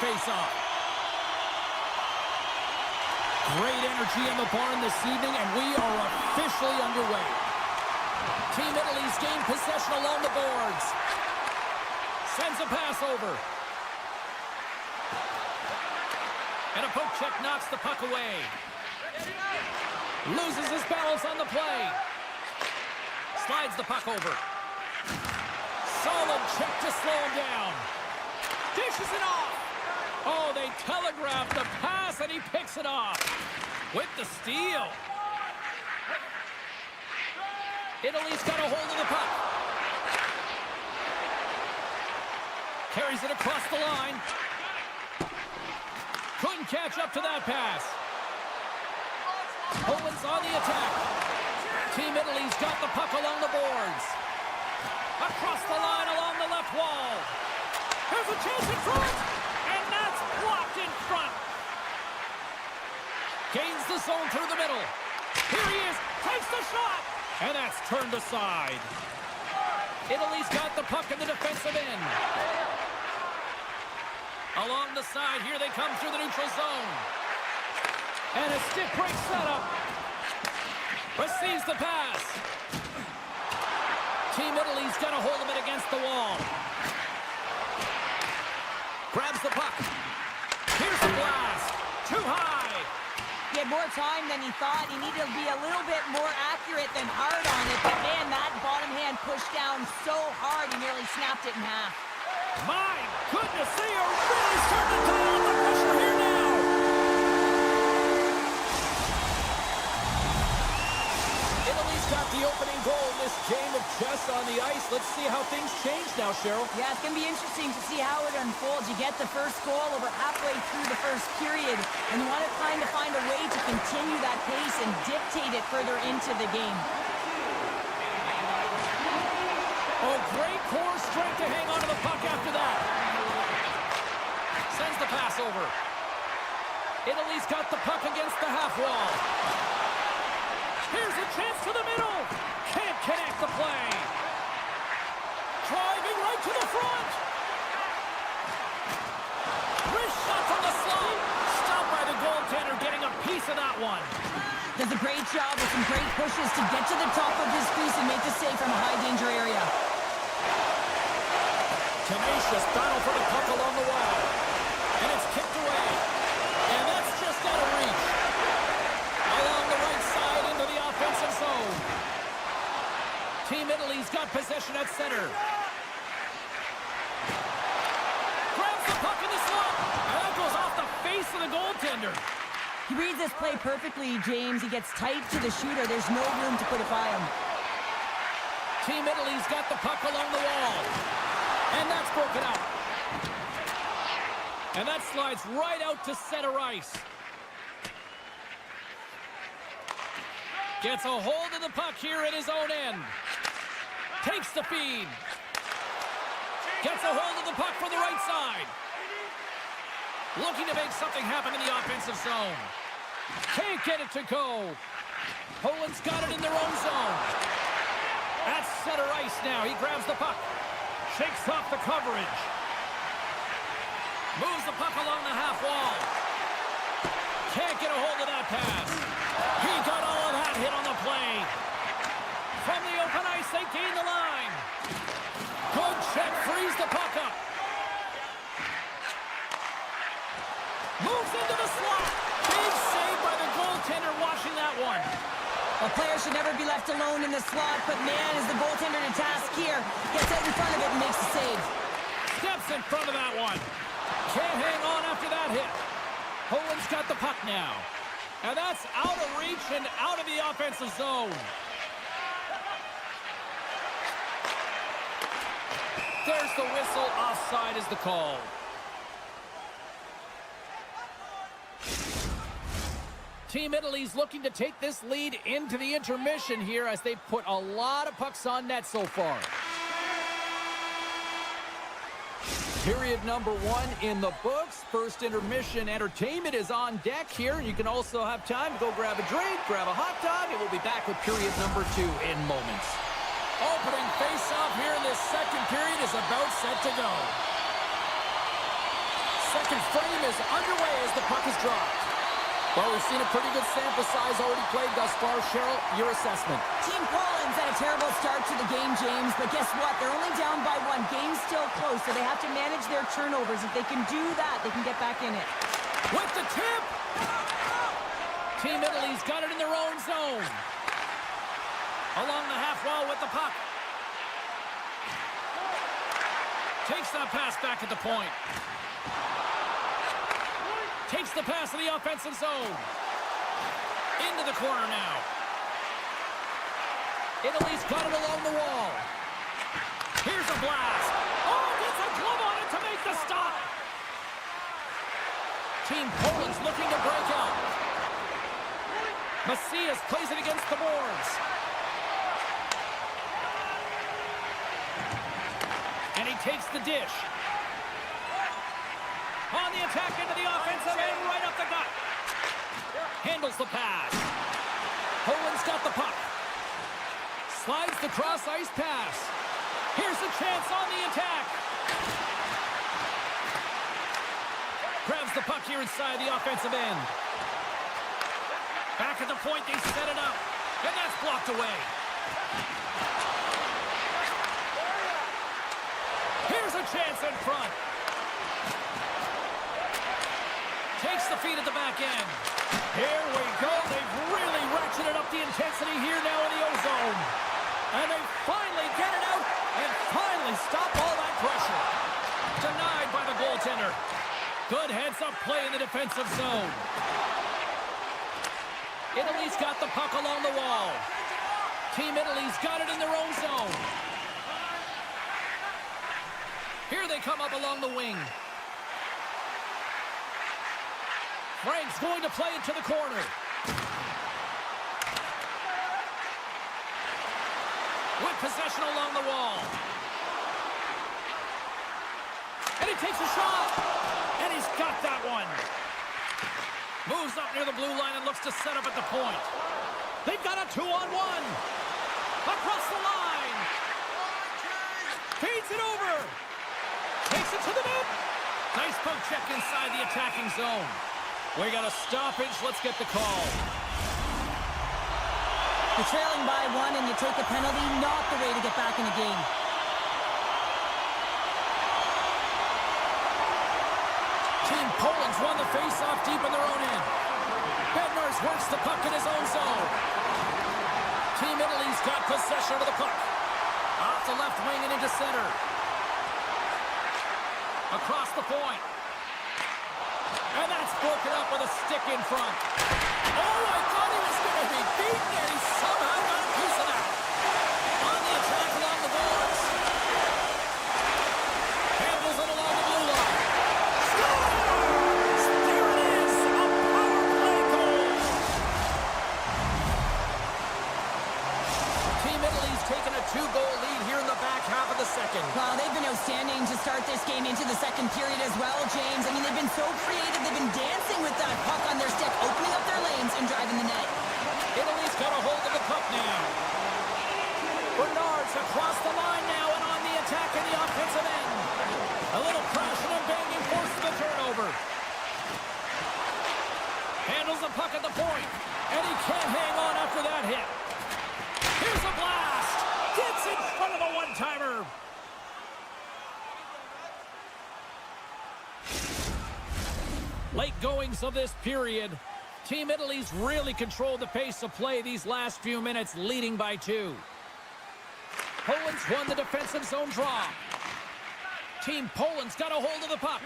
face-off. Great energy in the barn this evening, and we are officially underway. Team Italy's gained possession along the boards. Sends a pass over. And a poke check knocks the puck away. Loses his balance on the play. Slides the puck over. Solid check to slow him down. Dishes it off. Oh, they telegraphed the pass, and he picks it off with the steal. Italy's got a hold of the puck. Carries it across the line. Couldn't catch up to that pass. Owens on the attack. Team Italy's got the puck along the boards. Across the line along the left wall. There's a chance in front. And that's blocked in front. Gains the zone through the middle. Here he is. Takes the shot. And that's turned aside. Italy's got the puck in the defensive end. Along the side, here they come through the neutral zone. And a stick break setup. Receives the pass. Team Italy's got a hold of it against the wall. Grabs the puck. Here's the blast. Too high. He had more time than he thought. He needed to be a little bit more accurate than hard on it. But man, that bottom hand pushed down so hard, he nearly snapped it in half. My goodness, they are really starting to dial up the pressure here now. Italy's got the opening goal in this game of chess on the ice. Let's see how things change now, Cheryl. Yeah, it's going to be interesting to see how it unfolds. You get the first goal over halfway through the first period, and you want to kind of find a way to continue that pace and dictate it further into the game. Oh, great core strength to hang on to the puck after that. Sends the pass over. Italy's got the puck against the half wall. Here's a chance to the middle. Can't connect the play. Driving right to the front. Wrist shot from the slot. Stopped by the goaltender, getting a piece of that one. Does a great job with some great pushes to get to the top of his crease and make the save from a high-danger area. Tenacious battle for the puck along the wall. And it's kicked away. And that's just out of reach. Along the right side into the offensive zone. Team Italy's got possession at center. Grabs the puck in the slot. And that goes off the face of the goaltender. He reads this play perfectly, James. He gets tight to the shooter. There's no room to put it by him. Team Italy's got the puck along the wall. And that's broken out. And that slides right out to center ice. Gets a hold of the puck here at his own end. Takes the feed. Gets a hold of the puck from the right side. Looking to make something happen in the offensive zone. Can't get it to go. Poland's got it in their own zone. At center ice now. He grabs the puck. Shakes off the coverage. Moves the puck along the half wall. Can't get a hold of that pass. He got all of that hit on the play. From the open ice, they gain the line. Good check, frees the puck up. Moves into the slot. Big save by the goaltender watching that one. A player should never be left alone in the slot, but man, is the goaltender to task here. Gets out in front of it and makes the save. Steps in front of that one. Can't hang on after that hit. Poland's got the puck now. And that's out of reach and out of the offensive zone. There's the whistle. Offside is the call. Team Italy's looking to take this lead into the intermission here as they've put a lot of pucks on net so far. Period number 1 in the books. First intermission entertainment is on deck here. You can also have time to go grab a drink, grab a hot dog, and we'll be back with period number 2 in moments. Opening face-off here in this second period is about set to go. second frame is underway as the puck is dropped. Well, we've seen a pretty good sample size already played thus far. Cheryl, your assessment. Team Poland's had a terrible start to the game, James, but guess what? They're only down by one. Game's still close, so they have to manage their turnovers. If they can do that, they can get back in it. With the tip! Team Italy's got it in their own zone. Along the half wall with the puck. Takes that pass back at the point. Takes the pass to the offensive zone. Into the corner now. Italy's got it along the wall. Here's a blast. Oh, gets a glove on it to make the stop. Team Poland's looking to break out. Macias plays it against the boards. And he takes the dish. On the attack into the offensive end, right up the gut. Handles the pass. Poland's got the puck. Slides the cross-ice pass. Here's a chance on the attack. Grabs the puck here inside the offensive end. Back at the point, they set it up. And that's blocked away. Here's a chance in front. Takes the feed at the back end. Here we go. They've really ratcheted up the intensity here now in the O-zone. And they finally get it out and finally stop all that pressure. Denied by the goaltender. Good heads-up play in the defensive zone. Italy's got the puck along the wall. Team Italy's got it in their own zone. Here they come up along the wing. Frank's going to play it to the corner. With possession along the wall. And he takes a shot. And he's got that one. Moves up near the blue line and looks to set up at the point. They've got a 2-on-1. Across the line. Feeds it over. Takes it to the net. Nice poke check inside the attacking zone. We got a stoppage. Let's get the call. You're trailing by one and you take a penalty, not the way to get back in the game. Team Poland's won the face-off deep in their own end. Bednarz works the puck in his own zone. Team Italy's got possession of the puck. Off the left wing and into center. Across the point. And that's broken up with a stick in front. Oh, I thought he was going to be beaten, and he somehow got a piece of that. On the attack along the boards. Handles it along the blue line. Scores! There it is! A power play goal! Team Italy's taken a 2-goal lead here in the back half of the second. Well, they've been outstanding to start this game into the second period as well, James. I mean, they've been so creative. They've been dancing with that puck on their stick, opening up their lanes and driving the net. Italy's got a hold of the puck now. Bernard's across the line now and on the attack in the offensive end. A little crashing and banging forces the turnover. Handles the puck at the point, and he can't hang on after that hit. Here's a blast. Gets in front of the one-timer. Late goings of this period. Team Italy's really controlled the pace of play these last few minutes, leading by 2. Poland's won the defensive zone draw. Team Poland's got a hold of the puck.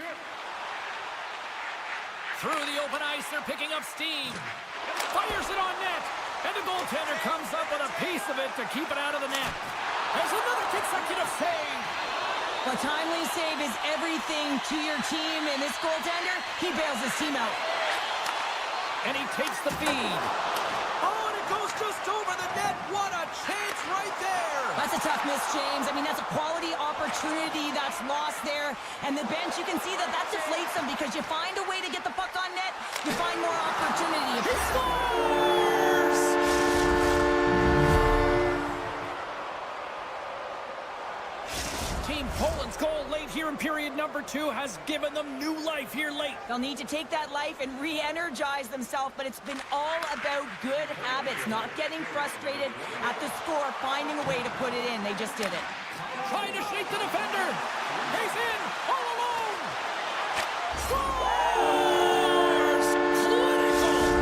Through the open ice, they're picking up steam. Fires it on net. And the goaltender comes up with a piece of it to keep it out of the net. There's another consecutive save. A timely save is everything to your team, and this goaltender, he bails his team out. And he takes the feed. Oh, and it goes just over the net. What a chance right there. That's a tough miss, James. I mean, that's a quality opportunity that's lost there. And the bench, you can see that deflates them because you find a way to get the puck on net, you find more opportunity. He scores! Team Team Poland's goal late here in period number 2 has given them new life here late. They'll need to take that life and re-energize themselves, but it's been all about good habits, not getting frustrated at the score, finding a way to put it in. They just did it. Trying to shake the defender. He's in, all alone. Scores! Clinical!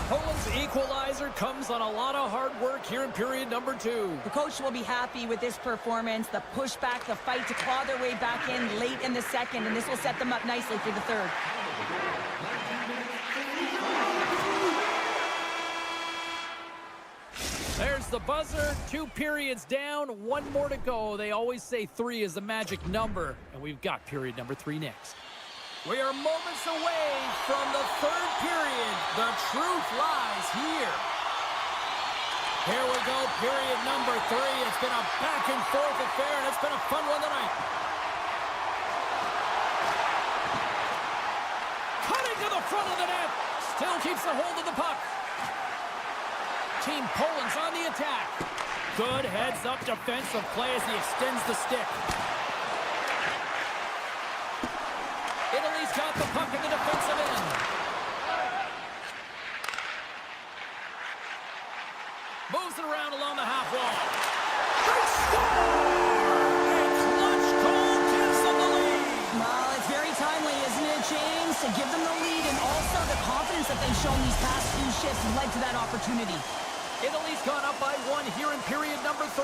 Poland's equalizer comes on a lot of hard work here in period number 2. The coach will be happy with this performance, the pushback, the fight to claw their way back in late in the second, and this will set them up nicely for the third. There's the buzzer. 2 periods down, 1 more to go. They always say 3 is the magic number, and we've got period number 3 next. We are moments away from the third period. The truth lies here. Here we go, period number 3. It's been a back-and-forth affair, and it's been a fun one tonight. Cutting to the front of the net. Still keeps a hold of the puck. Team Poland's on the attack. Good heads-up defensive play as he extends the stick. Italy's got the puck in the defensive end. Moves it around along the half wall. They score! A clutch goal gives them the lead. Well, it's very timely, isn't it, James? To give them the lead, and also the confidence that they've shown these past few shifts led to that opportunity. Italy's gone up by 1 here in period number 3.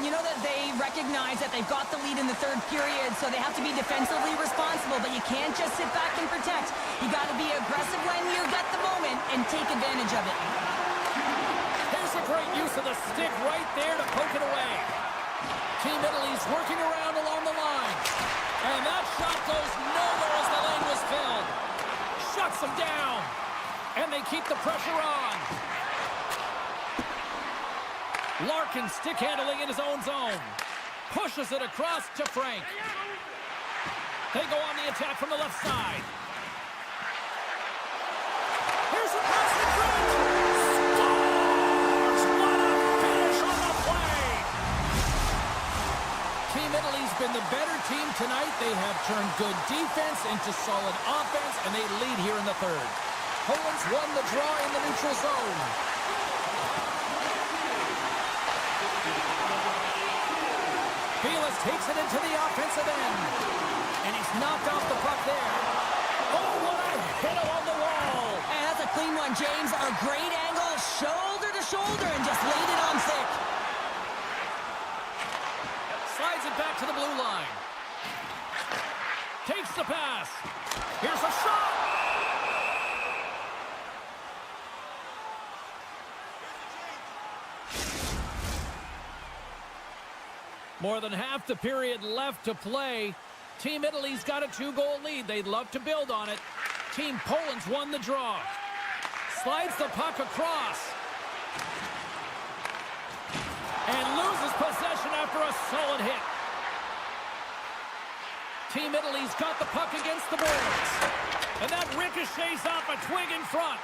You know that they recognize that they've got the lead in the third period, so they have to be defensively responsible, but you can't just sit back and protect. You got to be aggressive when you get the moment and take advantage of it. Here's a great use of the stick right there to poke it away. Team Italy's working around along the line. And that shot goes nowhere as the lane was filled. Shuts them down. And they keep the pressure on. Larkin stick handling in his own zone. Pushes it across to Frank. They go on the attack from the left side. Here's a pass to Frank. Scores! What a finish on the play! Team Italy's been the better team tonight. They have turned good defense into solid offense, and they lead here in the third. Poland's won the draw in the neutral zone. Felix takes it into the offensive end. And he's knocked off the puck there. Oh, what a hit along the wall. And that's a clean one, James. A great angle, shoulder to shoulder, and just laid it on thick. Slides it back to the blue line. Takes the pass. Here's a shot. More than half the period left to play. Team Italy's got a 2-goal lead. They'd love to build on it. Team Poland's won the draw. Slides the puck across. And loses possession after a solid hit. Team Italy's got the puck against the boards. And that ricochets off a twig in front.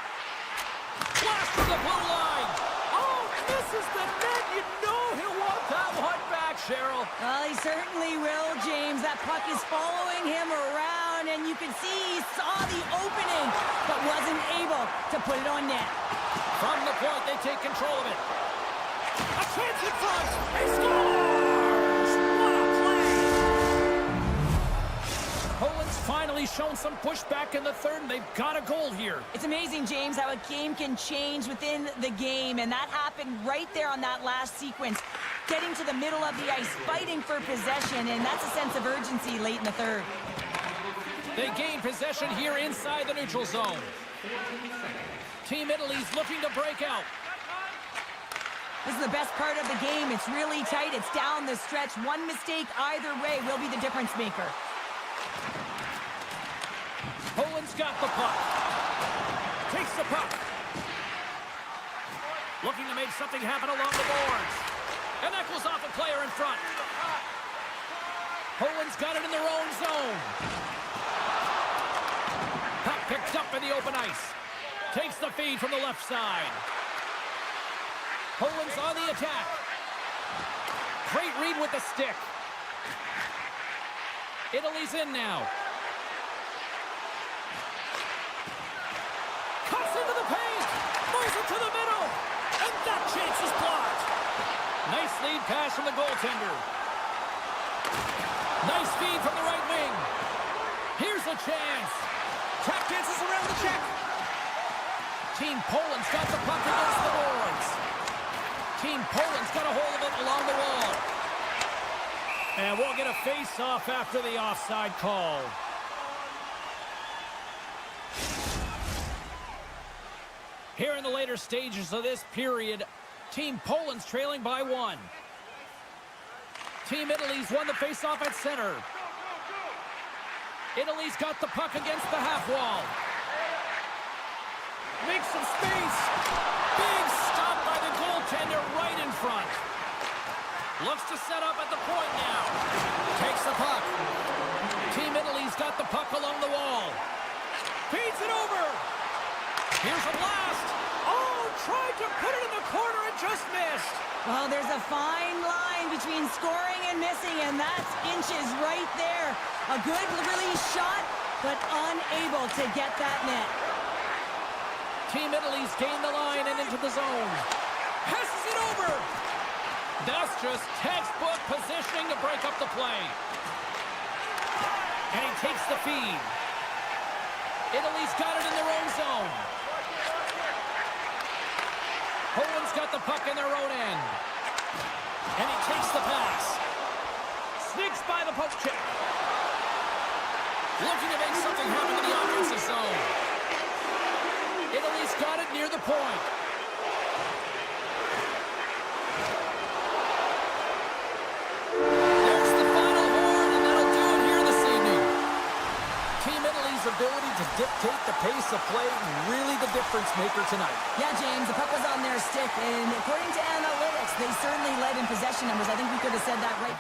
Blast to the blue line. Oh, misses the net. You know he'll want that one back, Cheryl. Well, he certainly will, James. That puck is following him around, and you can see he saw the opening, but wasn't able to put it on net. From the point, they take control of it. A chance in front. He scores! What a play! Poland's finally shown some pushback in the third, and they've got a goal here. It's amazing, James, how a game can change within the game, and that happened right there on that last sequence. Getting to the middle of the ice, fighting for possession, and that's a sense of urgency late in the third. They gain possession here inside the neutral zone. Team Italy's looking to break out. This is the best part of the game. It's really tight. It's down the stretch. One mistake either way will be the difference maker. Poland's got the puck. Takes the puck. Looking to make something happen along the boards. And that goes off a player in front. Poland's got it in their own zone. Puck picked up in the open ice. Takes the feed from the left side. Poland's on the attack. Great read with the stick. Italy's in now. Cuts into the paint. Moves it to the middle. And that chance is blocked. Nice lead pass from the goaltender. Nice feed from the right wing. Here's a chance. Tap dances around the check. Team Poland's got the puck against the boards. Team Poland's got a hold of it along the wall. And we'll get a face-off after the offside call. Here in the later stages of this period, Team Poland's trailing by 1. Team Italy's won the face-off at center. Italy's got the puck against the half wall. Makes some space. Big stop by the goaltender right in front. Looks to set up at the point now. Takes the puck. Team Italy's got the puck along the wall. Feeds it over. Here's a blast. Oh, tried to put it in the corner and just missed. Well, there's a fine line between scoring and missing, and that's inches right there. A good release shot, but unable to get that net. Team Italy's gained the line and into the zone. Passes it over. That's just textbook positioning to break up the play. And he takes the feed. Italy's got it in their own zone. Poland's got the puck in their own end. And he takes the pass. Sneaks by the poke check. Looking to make something happen in the offensive zone. Italy's got it near the point. There's the final horn, and that'll do it here this evening. Team Italy's ability to dictate the pace of play, really the difference maker tonight. Yeah, James, the puck was on their stick, and according to analytics, they certainly led in possession numbers. I think we could have said that right.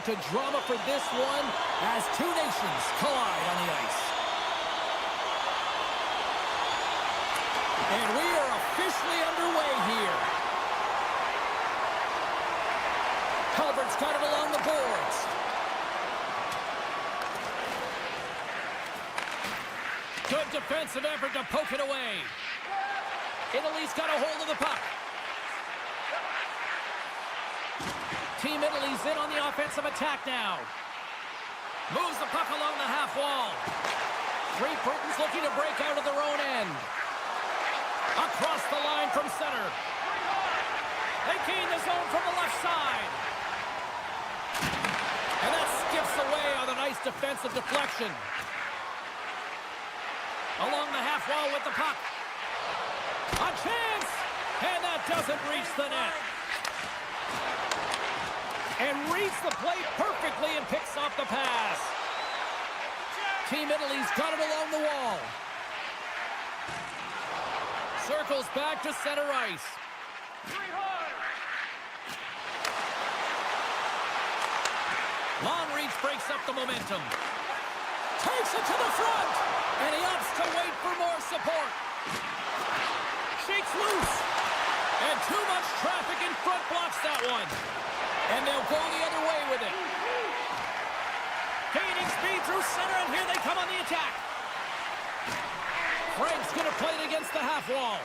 to drama for this one as two nations collide on the ice. And we are officially underway here. Calvert's got it along the boards. Good defensive effort to poke it away. Italy's got a hold of the puck. Team Italy's in on the offensive attack now. Moves the puck along the half wall. Great Britain's looking to break out of their own end. Across the line from center. They gain the zone from the left side. And that skips away on a nice defensive deflection. Along the half wall with the puck. A chance! And that doesn't reach the net. And reads the plate perfectly and picks off the pass. Team Italy's got it along the wall. Circles back to center ice. Long reach breaks up the momentum. Takes it to the front. And he opts to wait for more support. Shakes loose. And too much traffic in front blocks that one. And they'll go the other way with it. Gaining speed through center, and here they come on the attack. Frank's going to play it against the half wall.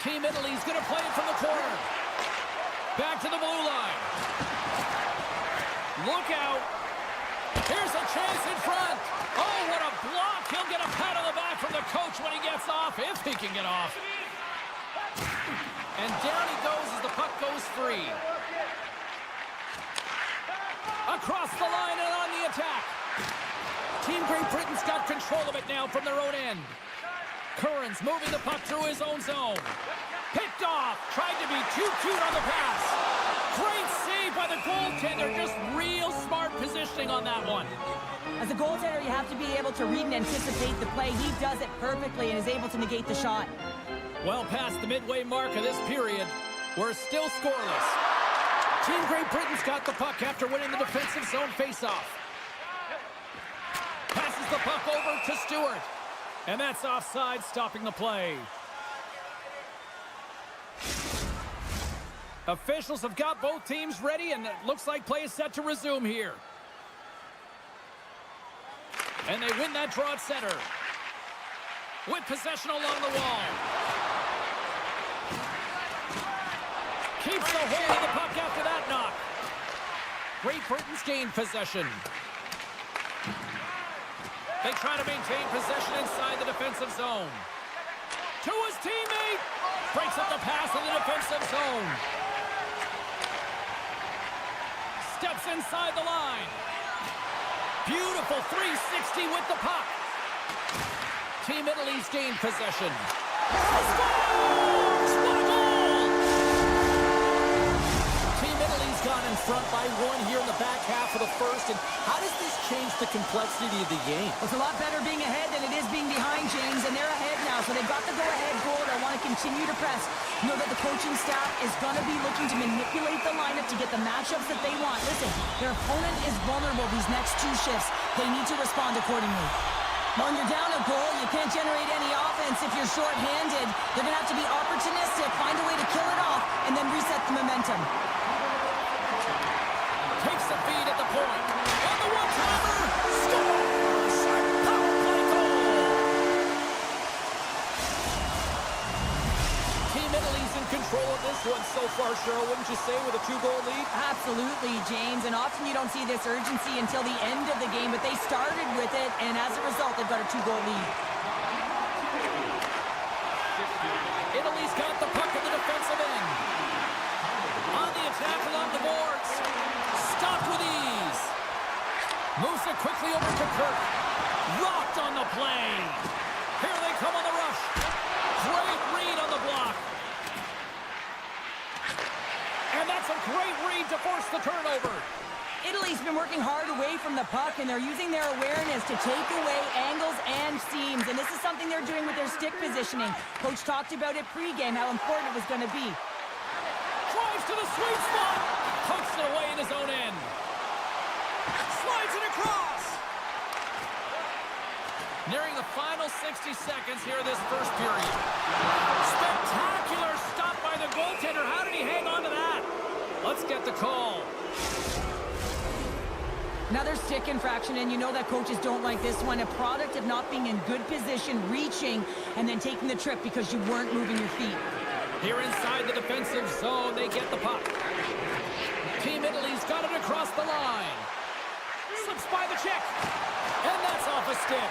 Team Italy's going to play it from the corner. Back to the blue line. Look out. Here's a chance in front. Oh, what a block. He'll get a pat on the back from the coach when he gets off, if he can get off. And down he goes as the puck goes free. Across the line and on the attack. Team Great Britain's got control of it now from their own end. Curran's moving the puck through his own zone. Picked off. Tried to be too cute on the pass. Great save by the goaltender. Just real smart positioning on that one. As a goaltender, you have to be able to read and anticipate the play. He does it perfectly and is able to negate the shot. Well past the midway mark of this period, we're still scoreless. Team Great Britain's got the puck after winning the defensive zone faceoff. Passes the puck over to Stewart. And that's offside, stopping the play. Officials have got both teams ready, and it looks like play is set to resume here. And they win that draw at center. With possession along the wall. Keeps the hold of the puck after that knock. Great Britain's gained possession. They try to maintain possession inside the defensive zone. To his teammate. Breaks up the pass in the defensive zone. Steps inside the line. Beautiful 360 with the puck. Team Italy's gained possession. Scores! What a goal! Team Italy's gone in front by one here in the back half of the first. And how does this change the complexity of the game? It's a lot better being ahead than it is being behind, James, and they're ahead now, so they've got the go-ahead goal. They want to continue to press. Know that the coaching staff is going to be looking to manipulate the lineup to get the matchups that they want. Listen, their opponent is vulnerable these next two shifts. They need to respond accordingly. When you're down a goal, you can't generate any offense if you're short-handed. They're going to have to be opportunistic, find a way to kill it off, and then reset the momentum. Takes the feed at the point. On the one-timer, scores! Power play goal! Team Italy's in control of this one so far, Cheryl, wouldn't you say, with a 2-goal lead? Absolutely, James, and often you don't see this urgency until the end of the game, but they started with it, and as a result, they've got a 2-goal lead. Italy's got the puck in the defensive end. On the attack along the boards. Stopped with ease. Moves it quickly over to Kirk. Rocked on the play. Here they come on the rush. Great read on the block. And that's a great read to force the turnover. Italy's been working hard away from the puck, and they're using their awareness to take away angles and seams, and this is something they're doing with their stick positioning. Coach talked about it pregame, how important it was going to be. Drives to the sweet spot. Takes it away in his own end. Slides it across. Nearing the final 60 seconds here this first period. Spectacular stop by the goaltender. How did he hang on to that? Let's get the call. Another stick infraction, and you know that coaches don't like this one. A product of not being in good position, reaching, and then taking the trip because you weren't moving your feet. Here inside the defensive zone, they get the puck. Team Italy's got it across the line. Slips by the check. And that's off a stick.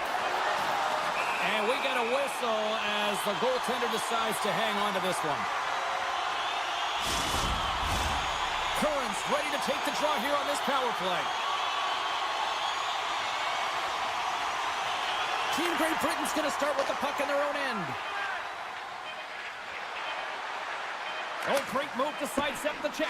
And we get a whistle as the goaltender decides to hang on to this one. Curran's ready to take the draw here on this power play. Team Great Britain's going to start with the puck in their own end. Oh, great move to sidestep the check.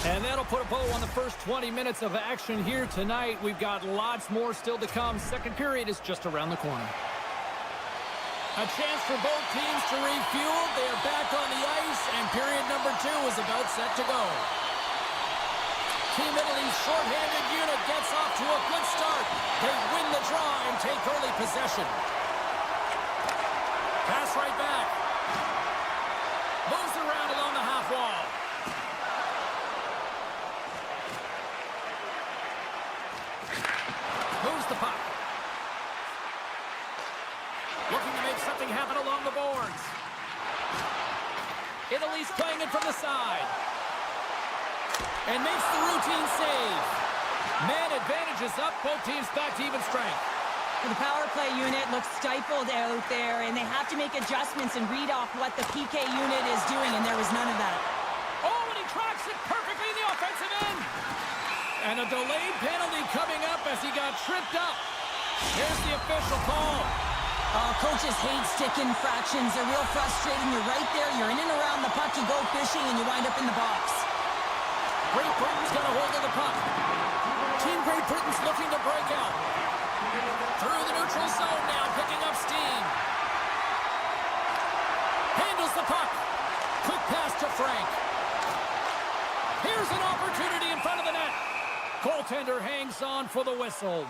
And that'll put a bow on the first 20 minutes of action here tonight. We've got lots more still to come. Second period is just around the corner. A chance for both teams to refuel. They're back on the ice, and period number 2 is about set to go. Team Italy's shorthanded unit gets off to a good start. They win the draw and take early possession. Pass right back. Moves around along the half wall. Moves the puck. Looking to make something happen along the boards. Italy's playing it from the side. And makes the routine save. Man advantage is up. Both teams back to even strength. The power play unit looks stifled out there, and they have to make adjustments and read off what the PK unit is doing, and there was none of that. Oh, and he tracks it perfectly in the offensive end. And a delayed penalty coming up as he got tripped up. Here's the official call. Oh, coaches hate stick infractions. They're real frustrating. You're right there. You're in and around the puck. You go fishing, and you wind up in the box. Great Britain's got a hold of the puck. Team Great Britain's looking to break out. Through the neutral zone now, picking up steam. Handles the puck. Quick pass to Frank. Here's an opportunity in front of the net. Goaltender hangs on for the whistle.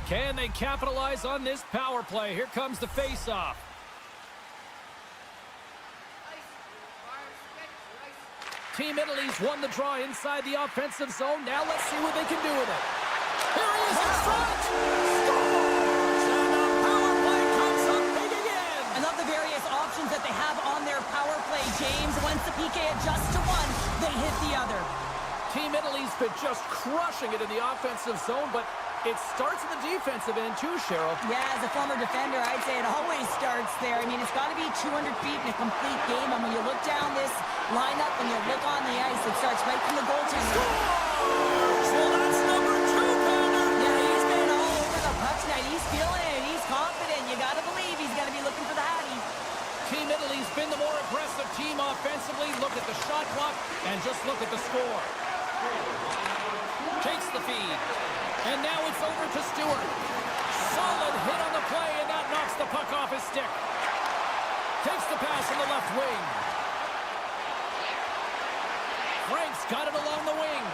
Can they capitalize on this power play? Here comes the face-off. Team Italy's won the draw inside the offensive zone. Now let's see what they can do with it. Here he is in front! Scores! And the power play comes up big again! I love the various options that they have on their power play, James. Once the PK adjusts to one, they hit the other. Team Italy's been just crushing it in the offensive zone, but it starts in the defensive end too, Cheryl. Yeah, as a former defender, I'd say it always starts there. I mean, it's got to be 200 feet in a complete game, and when you look down this lineup and you look on the ice, it starts right from the goaltender. Scores! Well, that's number 2, Pounder! Yeah, he's been all over the puck tonight. He's feeling it. He's confident. You got to believe he's going to be looking for the Hattie. Team Italy's been the more aggressive team offensively. Look at the shot clock and just look at the score. Takes the feed. And now it's over to Stewart. Solid hit on the play, and that knocks the puck off his stick. Takes the pass in the left wing. Frank's got it along the wing.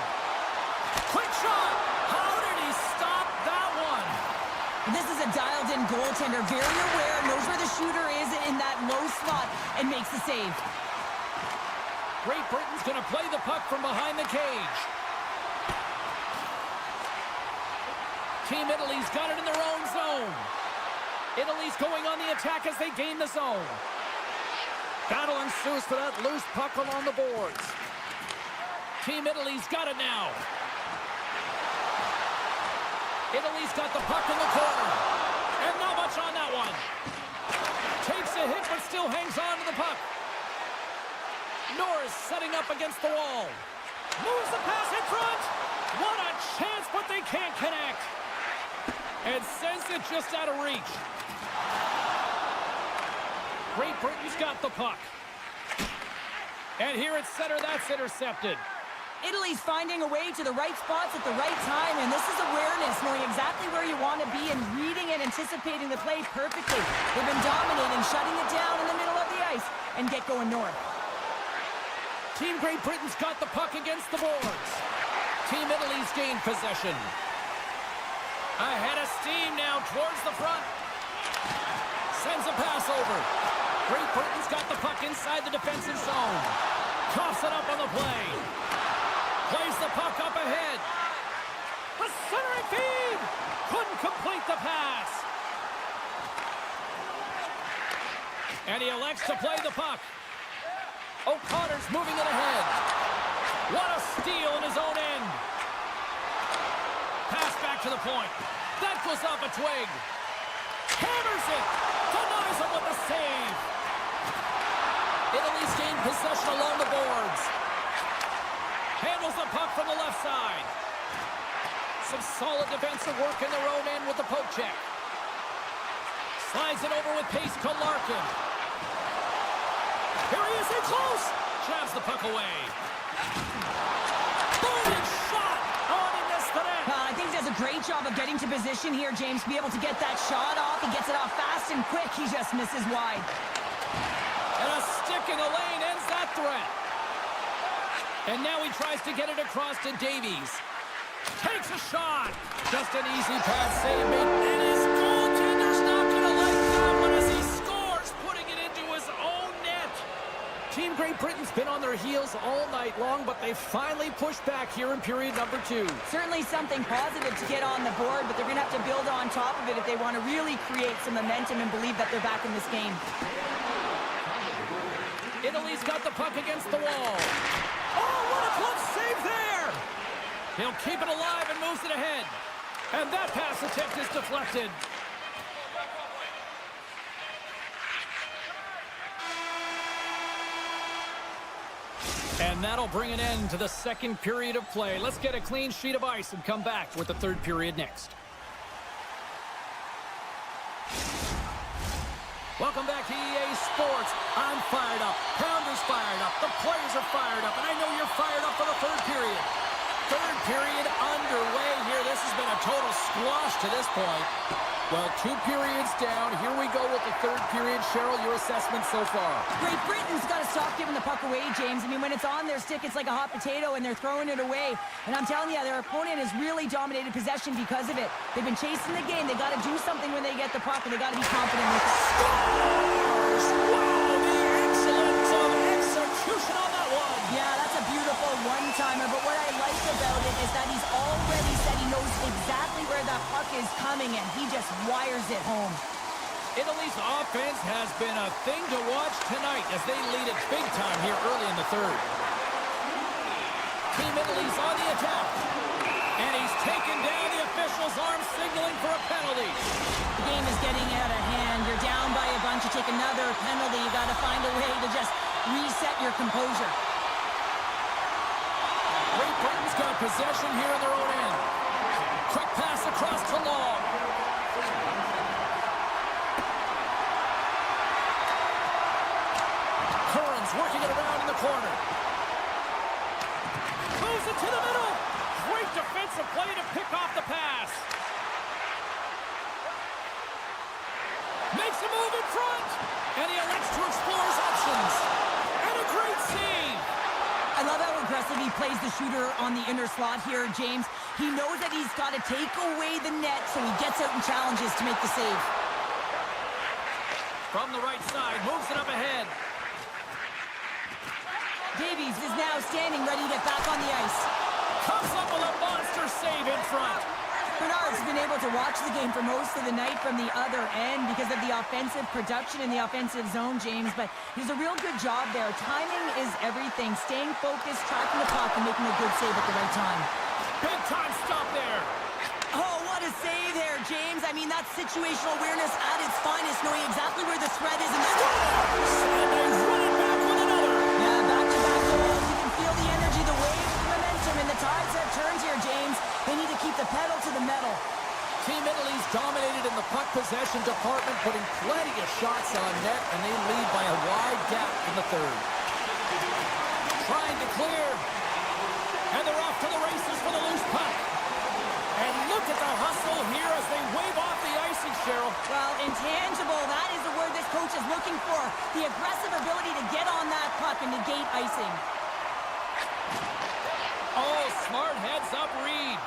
Quick shot! How did he stop that one? This is a dialed-in goaltender, very aware, knows where the shooter is in that low slot, and makes the save. Great Britain's going to play the puck from behind the cage. Team Italy's got it in their own zone. Italy's going on the attack as they gain the zone. Battle ensues for that loose puck along the boards. Team Italy's got it now. Italy's got the puck in the corner. And not much on that one. Takes a hit but still hangs on to the puck. Norris setting up against the wall. Moves the pass in front. What a chance, but they can't connect. And sends it just out of reach. Great Britain's got the puck. And here at center, that's intercepted. Italy's finding a way to the right spots at the right time, and this is awareness, knowing exactly where you want to be and reading and anticipating the play perfectly. They've been dominating, shutting it down in the middle and get going north. Team Great Britain's got the puck against the boards. Team Italy's gained possession. Ahead of steam now towards the front. Sends a pass over. Great Britain's got the puck inside the defensive zone. Coughs it up on the play. Plays the puck up ahead. The centering feed! Couldn't complete the pass. And he elects to play the puck. O'Connor's moving it ahead. What a steal in his own end. Pass back to the point. That goes off a twig. Hammers it. Denies him with the save. Italy's gained possession along the boards. Handles the puck from the left side. Some solid defensive work in their own end with the poke check. Slides it over with pace to Larkin. Here he is in close. Jabs the puck away. Booming shot. Oh, and he missed the net. I think he does a great job of getting to position here, James, to be able to get that shot off. He gets it off fast and quick. He just misses wide. And a stick in the lane ends that threat. And now he tries to get it across to Davies. Takes a shot. Just an easy pass save made. And his goaltender's not going to like that one as he scores, putting it into his own net. Team Great Britain's been on their heels all night long, but they finally pushed back here in period number 2. Certainly something positive to get on the board, but they're going to have to build on top of it if they want to really create some momentum and believe that they're back in this game. Italy's got the puck against the wall. Oh, what a clutch save there! He'll keep it alive and moves it ahead. And that pass attempt is deflected. And that'll bring an end to the second period of play. Let's get a clean sheet of ice and come back with the third period next. Welcome back to EA Sports. I'm fired up. Pounder's fired up. The players are fired up. And I know you're fired up for the third period. Third period underway here. This has been a total squash to this point. Well, 2 periods down. Here we go with the third period. Cheryl, your assessment so far? Great Britain's got to stop giving the puck away, James. I mean, when it's on their stick, it's like a hot potato, and they're throwing it away. And I'm telling you, their opponent has really dominated possession because of it. They've been chasing the game. They got to do something when they get the puck, and they got to be confident with it. Scores! Wow, the excellence of execution on that one. Yeah, that's a beautiful one-timer. But what I like about it is that he's already said he knows exactly where that puck is coming, and he just wires it home. Italy's offense has been a thing to watch tonight as they lead it big time here early in the third. Team Italy's on the attack. And he's taken down the official's arm, signaling for a penalty. The game is getting out of hand. You're down by a bunch. You take another penalty. You got to find a way to just reset your composure. Great Britain's got possession here in their own end. Quick pass across to Long. Curran's working it around in the corner. Moves it to the middle. Great defensive play to pick off the pass. Makes a move in front. And he elects to explore his options. And a great save. I love how aggressive he plays the shooter on the inner slot here, James. He knows that he's got to take away the net, so he gets out and challenges to make the save. From the right side, moves it up ahead. Davies is now standing ready to get back on the ice. Comes up with a monster save in front. Bernard's been able to watch the game for most of the night from the other end because of the offensive production in the offensive zone, James, but he's a real good job there. Timing is everything. Staying focused, tracking the puck, and making a good save at the right time. Big time stop there. Oh, what a save there, James. I mean, that's situational awareness at its finest, knowing exactly where the threat is. And Sanders running back with another. Yeah, back-to-back goals. You can feel the energy, the wave, the momentum, and the tides have turned here, James. They need to keep the pedal to the metal. Team Italy's dominated in the puck possession department, putting plenty of shots on net, and they lead by a wide gap in the third. Trying to clear. And they're off to the races for the loose puck. And look at the hustle here as they wave off the icing, Cheryl. Well, intangible, that is the word this coach has is looking for. The aggressive ability to get on that puck and negate icing. Oh, smart heads-up read.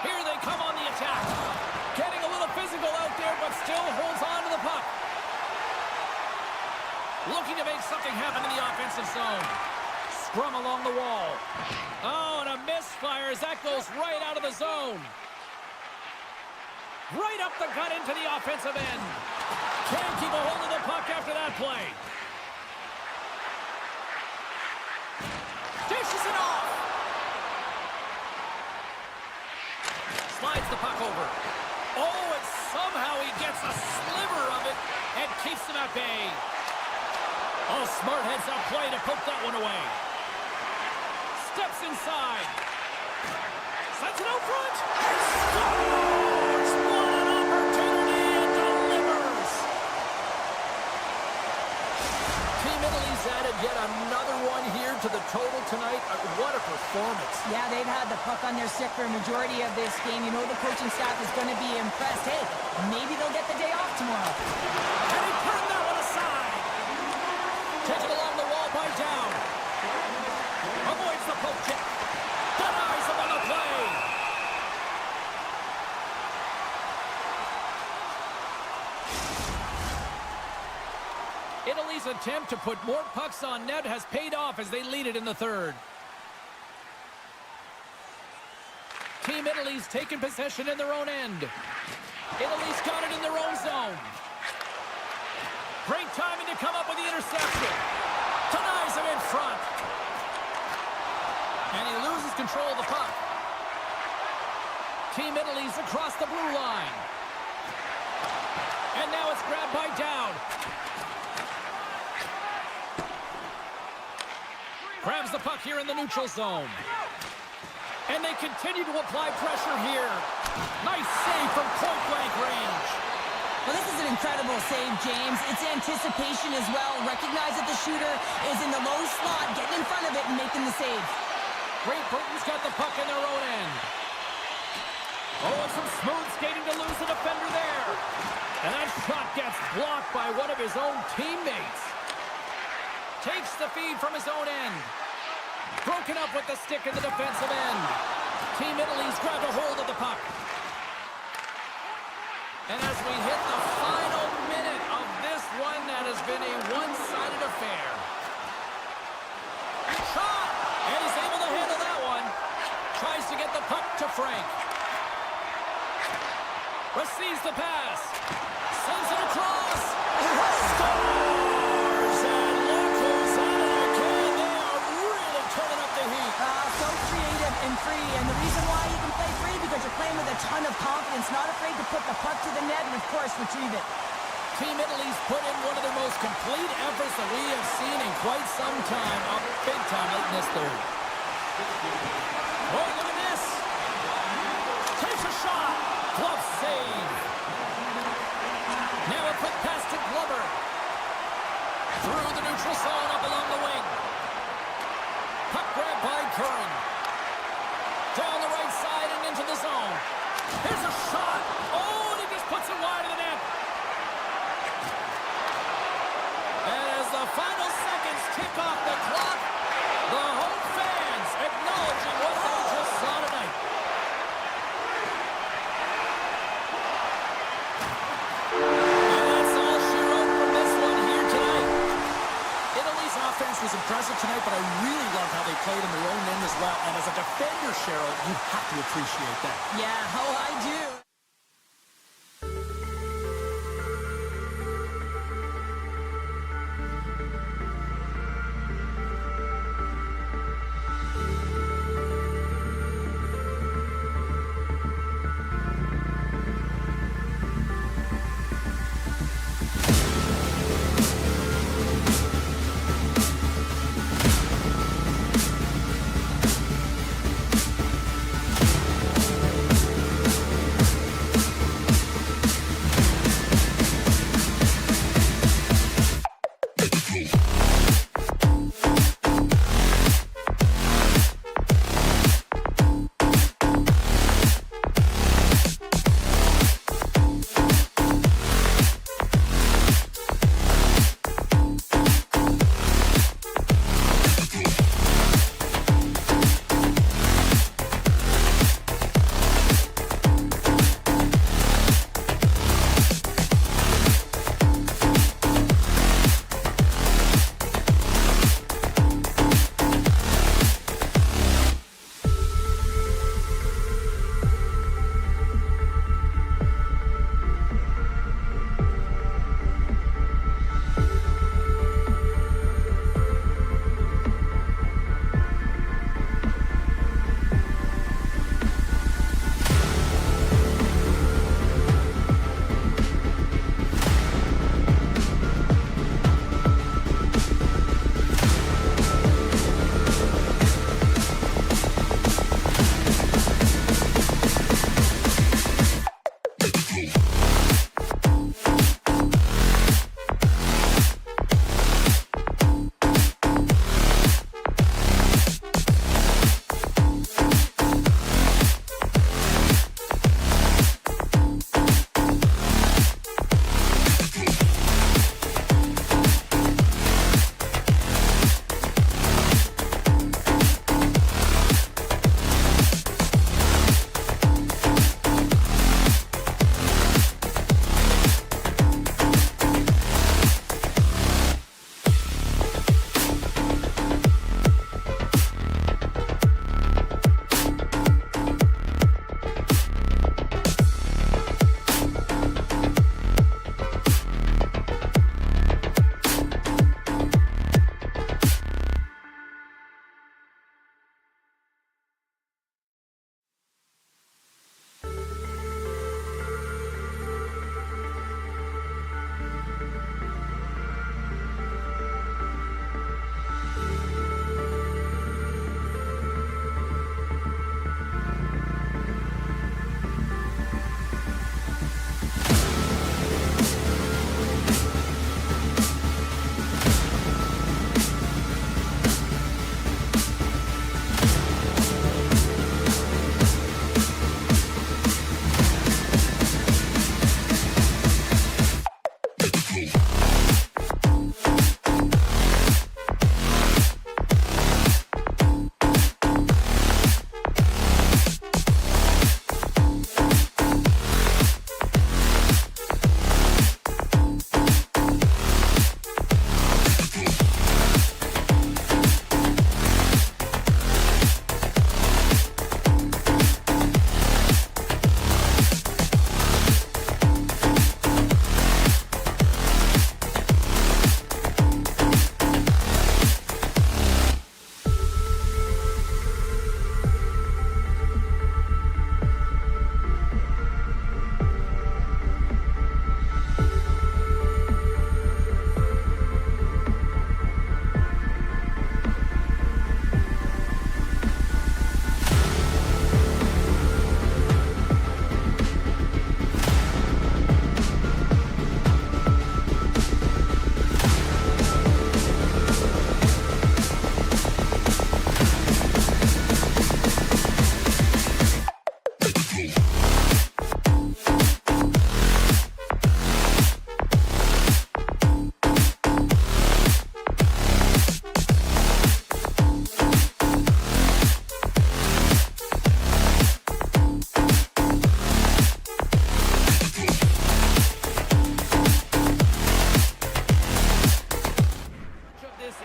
Here they come on the attack. Getting a little physical out there, but still holds on to the puck. Looking to make something happen in the offensive zone. Scrum along the wall. Oh, and a misfire as that goes right out of the zone. Right up the gut into the offensive end. Can't keep a hold of the puck after that play. Dishes it off. Slides the puck over. Oh, and somehow he gets a sliver of it and keeps him at bay. Oh, smart heads-up play to poke that one away. Steps inside. Sends it out front. And scores! What an opportunity and delivers. Team Italy's added yet another one here to the total tonight. What a performance. Yeah, they've had the puck on their stick for a majority of this game. You know the coaching staff is going to be impressed. Hey, maybe they'll get the day off tomorrow. And he put that one aside. Taken along the wall by Down. Avoids the poke check. Denies him on the play. Italy's attempt to put more pucks on net has paid off as they lead it in the third. Team Italy's taken possession in their own end. Italy's got it in their own zone. Great timing to come up with the interception. Denies him in front. And he loses control of the puck. Team Italy's across the blue line. And now it's grabbed by Down. Grabs the puck here in the neutral zone. And they continue to apply pressure here. Nice save from point-blank range. Well, this is an incredible save, James. It's anticipation as well. Recognize that the shooter is in the low slot, getting in front of it and making the save. Great Britain's got the puck in their own end. Oh, and some smooth skating to lose the defender there. And that shot gets blocked by one of his own teammates. Takes the feed from his own end. Broken up with the stick in the defensive end. Team Italy's grabbed a hold of the puck. And as we hit the final minute of this one, that has been a one-sided affair. Shot! And he's able to handle that one. Tries to get the puck to Frank. Receives the pass. Sends it across. Scores! And look who's at it again. They are really turning up the heat. So creative and free. And the reason why you can play free because you're playing with a ton of confidence, not afraid to put the puck to the net and, of course, retrieve it. Team Italy's put in one of their most complete efforts that we have seen in quite some time. A big time late in this third. Oh, look at this. Takes a shot. Glove save. Now a quick pass to Glover. Through the neutral zone up along the wing. Puck grabbed by Curran. Down the right side and into the zone. Here's a shot. Oh, and he just puts it wide of the net. And as the final seconds tick off the clock, the home fans acknowledging what they just saw tonight. And that's all she wrote from this one here tonight. Italy's offense was impressive tonight, but I really love how they played in their own end as well. And as a defender, Cheryl, you have to appreciate that. Yeah, oh, I do.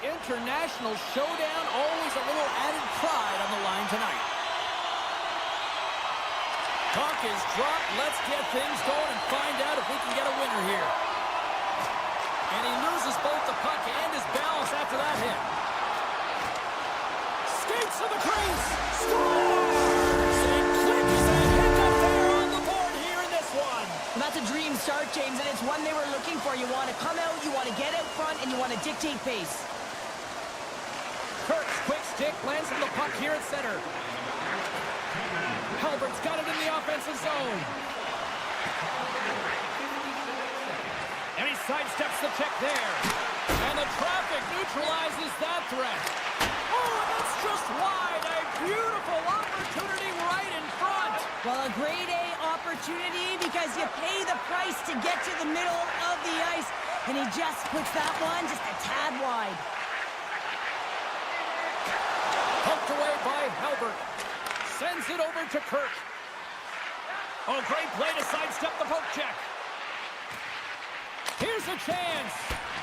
International showdown, always a little added pride on the line tonight. Puck is dropped. Let's get things going and find out if we can get a winner here. And he loses both the puck and his balance after that hit. Skates to the crease. Scores! And quick as a hiccup there on the board here in this one. Well, that's a dream start, James, and it's one they were looking for. You want to come out, you want to get out front, and you want to dictate pace. Kurt's quick stick lands on the puck here at center. Halbert's got it in the offensive zone. And he sidesteps the check there. And the traffic neutralizes that threat. Oh, that's just wide. A beautiful opportunity right in front. Well, a grade A opportunity because you pay the price to get to the middle of the ice. And he just puts that one just a tad wide. Poked away by Halbert. Sends it over to Kirk. Oh, great play to sidestep the poke check. Here's a chance.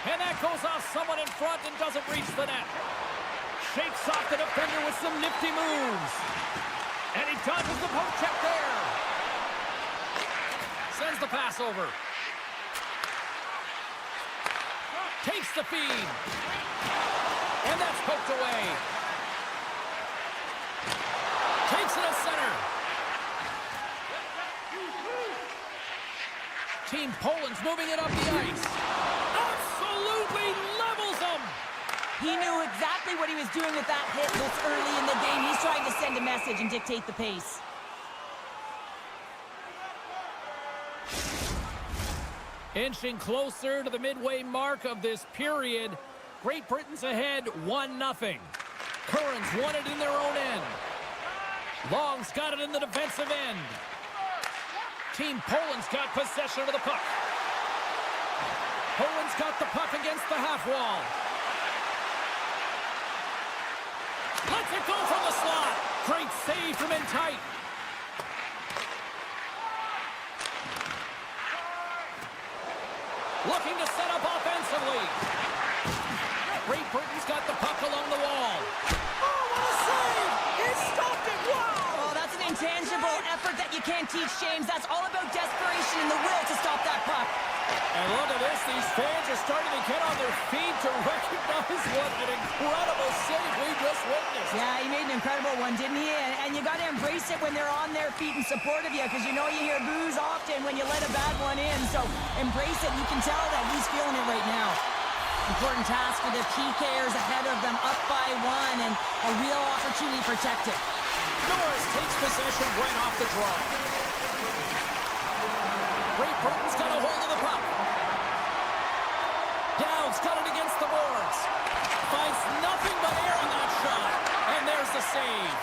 And that goes off someone in front and doesn't reach the net. Shakes off the defender with some nifty moves. And he dodges the poke check there. Sends the pass over. Takes the feed. And that's poked away. Takes it at center. Team Poland's moving it up the ice. Absolutely levels them. He knew exactly what he was doing with that hit this early in the game. He's trying to send a message and dictate the pace. Inching closer to the midway mark of this period. Great Britain's ahead 1-0. Currans won it in their own end. Long's got it in the defensive end. Team Poland's got possession of the puck. Poland's got the puck against the half wall. Lets it go from the slot. Great save from in tight. Looking to set up offensively. Great Britain's got the puck along the wall. Oh, what a save! He stopped it! Wow! Oh, that's an intangible effort that you can't teach, James. That's all about desperation and the will to stop that puck. And look at this. These fans are starting to get on their feet to recognize what an incredible save we just witnessed. Yeah, he made an incredible one, didn't he? And you got to embrace it when they're on their feet in support of you, because you know you hear boos often when you let a bad one in. So embrace it. You can tell that he's feeling it right now. Important task for the PKers ahead of them, up by one, and a real opportunity protected. Norris takes possession right off the draw. Great Britain's got a hold of the puck. Dowd's got it against the boards. Finds nothing but air on that shot. And there's the save.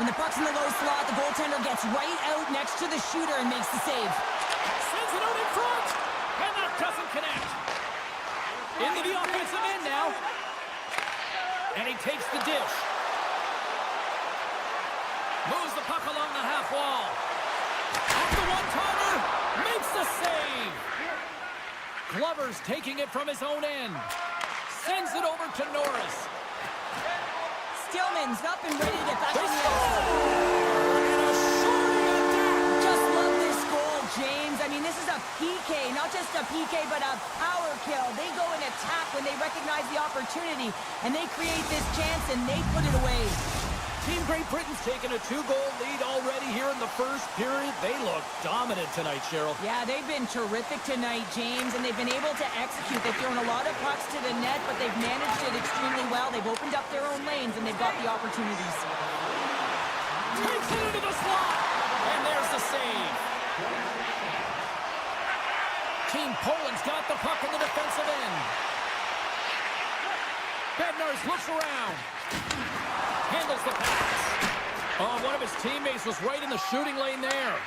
When the puck's in the low slot, the goaltender gets right out next to the shooter and makes the save. Sends it out in front. And that doesn't connect. defensive end now. And he takes the dish. Moves the puck along the half wall. Off the one-timer. Makes the save. Glover's taking it from his own end. Sends it over to Norris. Stillman's up and ready to get back in the ice. And a shooting attack. Just love this goal, James. I mean, this is a PK, not just a PK, but a power kill. They go and attack when they recognize the opportunity, and they create this chance, and they put it away. Team Great Britain's taken a 2-goal lead already here in the first period. They look dominant tonight, Cheryl. Yeah, they've been terrific tonight, James, and they've been able to execute. They've thrown a lot of pucks to the net, but they've managed it extremely well. They've opened up their own lanes, and they've got the opportunities. Takes it into the slot, and there's the save. Team Poland's got the puck in the defensive end. Bednarz looks around. Handles the pass. Oh, one of his teammates was right in the shooting lane there.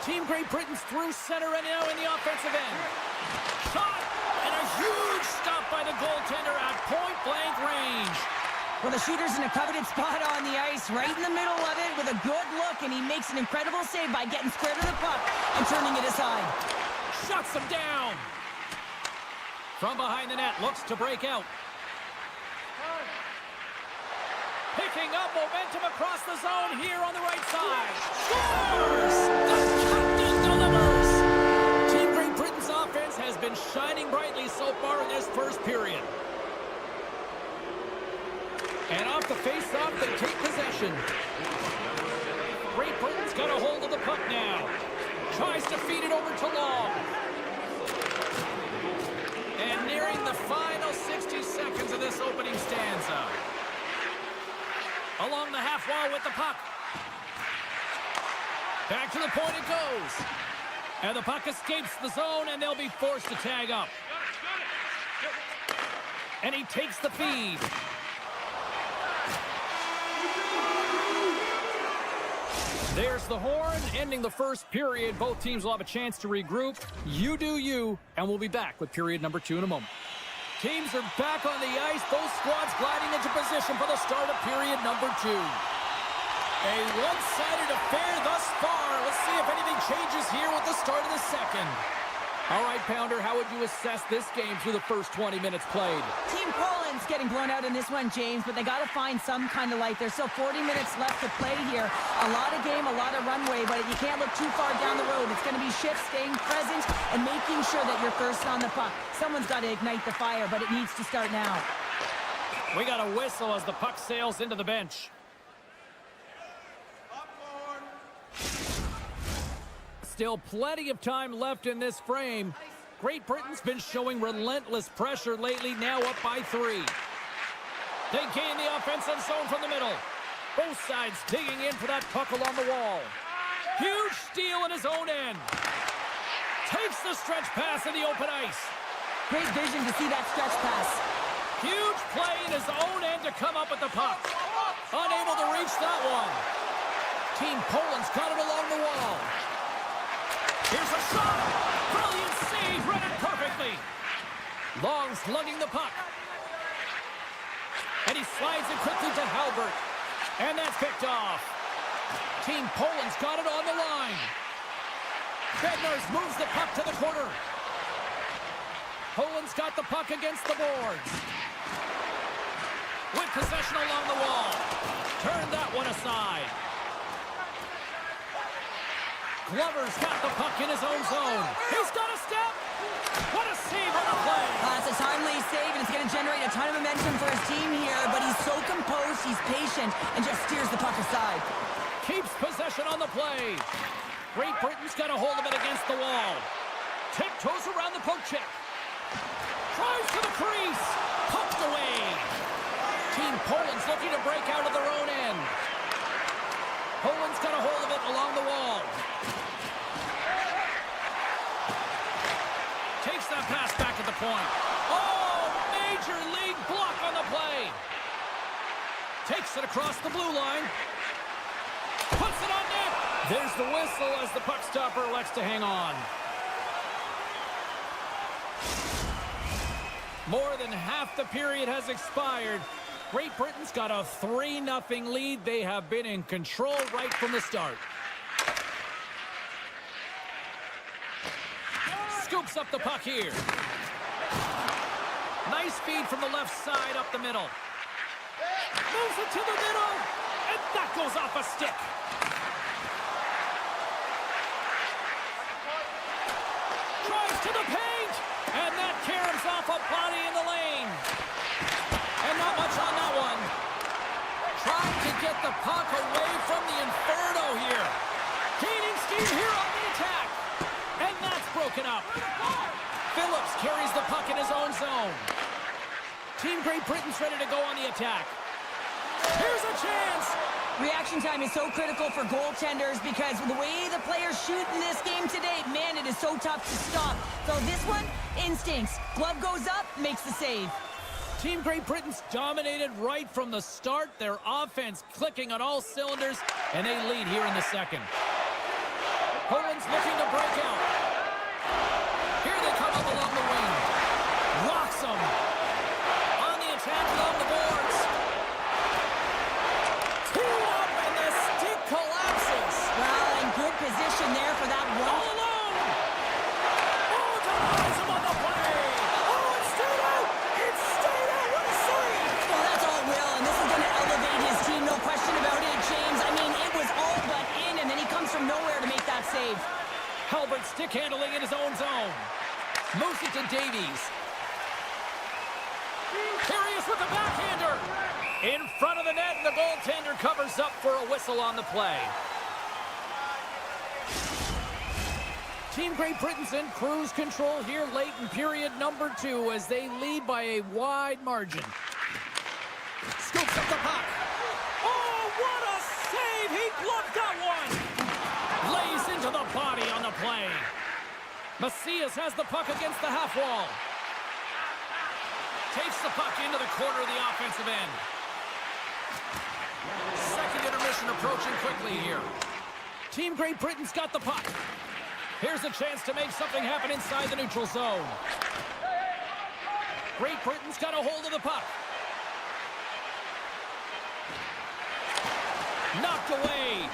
Team Great Britain's through center and now in the offensive end. Shot! And a huge stop by the goaltender at point-blank range. Well, the shooter's in a coveted spot on the ice, right in the middle of it with a good look, and he makes an incredible save by getting square to the puck and turning it aside. Shuts him down. From behind the net, looks to break out. Picking up momentum across the zone here on the right side. Scores! The captain delivers! Team Great Britain's offense has been shining brightly so far in this first period. And off the face-off, they take possession. Great Britain's got a hold of the puck now. Tries to feed it over to Long. And nearing the final 60 seconds of this opening stanza. Along the half wall with the puck. Back to the point it goes. And the puck escapes the zone, and they'll be forced to tag up. And he takes the feed. There's the horn, ending the first period. Both teams will have a chance to regroup. You do you, and we'll be back with period number 2 in a moment. Teams are back on the ice. Both squads gliding into position for the start of period number 2. A one-sided affair thus far. Let's see if anything changes here with the start of the second. All right, Pounder, how would you assess this game through the first 20 minutes played? Team Poland's getting blown out in this one, James, but they got to find some kind of life. There's still 40 minutes left to play here. A lot of game, a lot of runway, but you can't look too far down the road. It's going to be shifts, staying present, and making sure that you're first on the puck. Someone's got to ignite the fire, but it needs to start now. We got a whistle as the puck sails into the bench. Still plenty of time left in this frame. Great Britain's been showing relentless pressure lately, now up by 3. They gain the offensive zone from the middle. Both sides digging in for that puck along the wall. Huge steal in his own end. Takes the stretch pass in the open ice. Great vision to see that stretch pass. Huge play in his own end to come up with the puck. Unable to reach that one. Team Poland's got it along the wall. Here's a shot. Brilliant save, read it perfectly. Long's lugging the puck. And he slides it quickly to Halbert. And that's picked off. Team Poland's got it on the line. Bednarz moves the puck to the corner. Poland's got the puck against the boards. With possession along the wall. Turn that one aside. Glover's got the puck in his own zone. He's got a step. What a save on the play. It's a timely save, and it's going to generate a ton of momentum for his team here, but he's so composed, he's patient, and just steers the puck aside. Keeps possession on the play. Great Britain's got a hold of it against the wall. Tiptoes around the poke check. Tries to the crease. Pumped away. Team Poland's looking to break out of their own end. Poland's got a hold of it along the wall. Takes that pass back at the point. Oh, major league block on the play. Takes it across the blue line. Puts it on net. There's the whistle as the puck stopper elects to hang on. More than half the period has expired. Great Britain's got a 3-0 lead. They have been in control right from the start. Scoops up the puck here. Nice feed from the left side up the middle. Moves it to the middle, and that goes off a stick. Drives to the paint, and that caroms off a body in the lane. And not much on that one. Trying to get the puck away from the Inferno here. Gaining steam here on the attack. And that's broken up. Phillips carries the puck in his own zone. Team Great Britain's ready to go on the attack. Here's a chance. Reaction time is so critical for goaltenders because the way the players shoot in this game today, man, it is so tough to stop. So this one, instincts. Glove goes up, makes the save. Team Great Britain's dominated right from the start. Their offense clicking on all cylinders, and they lead here in the second. Poland's looking to break out. Here they come up along the wing. Rocks them. On the attack along the boards. Teed up, and the stick collapses. Well, in good position there for that one. All alone. Oh, denies him on the play. Oh, it's stayed out! It's stayed out! What a save! Well, that's all Will, and this is going to elevate his team, no question about it, James. I mean, it was all but in, and then he comes from nowhere to make that save. Halbert stick handling in his own zone. Moves it to Davies. Here he is with the backhander. In front of the net, and the goaltender covers up for a whistle on the play. Team Great Britain's in cruise control here late in period number 2 as they lead by a wide margin. Scoops up the puck. Oh, what a save! He blocked that one! Lays into the body on the play. Macias has the puck against the half wall. Takes the puck into the corner of the offensive end. Second intermission approaching quickly here. Team Great Britain's got the puck. Here's a chance to make something happen inside the neutral zone. Great Britain's got a hold of the puck. Knocked away.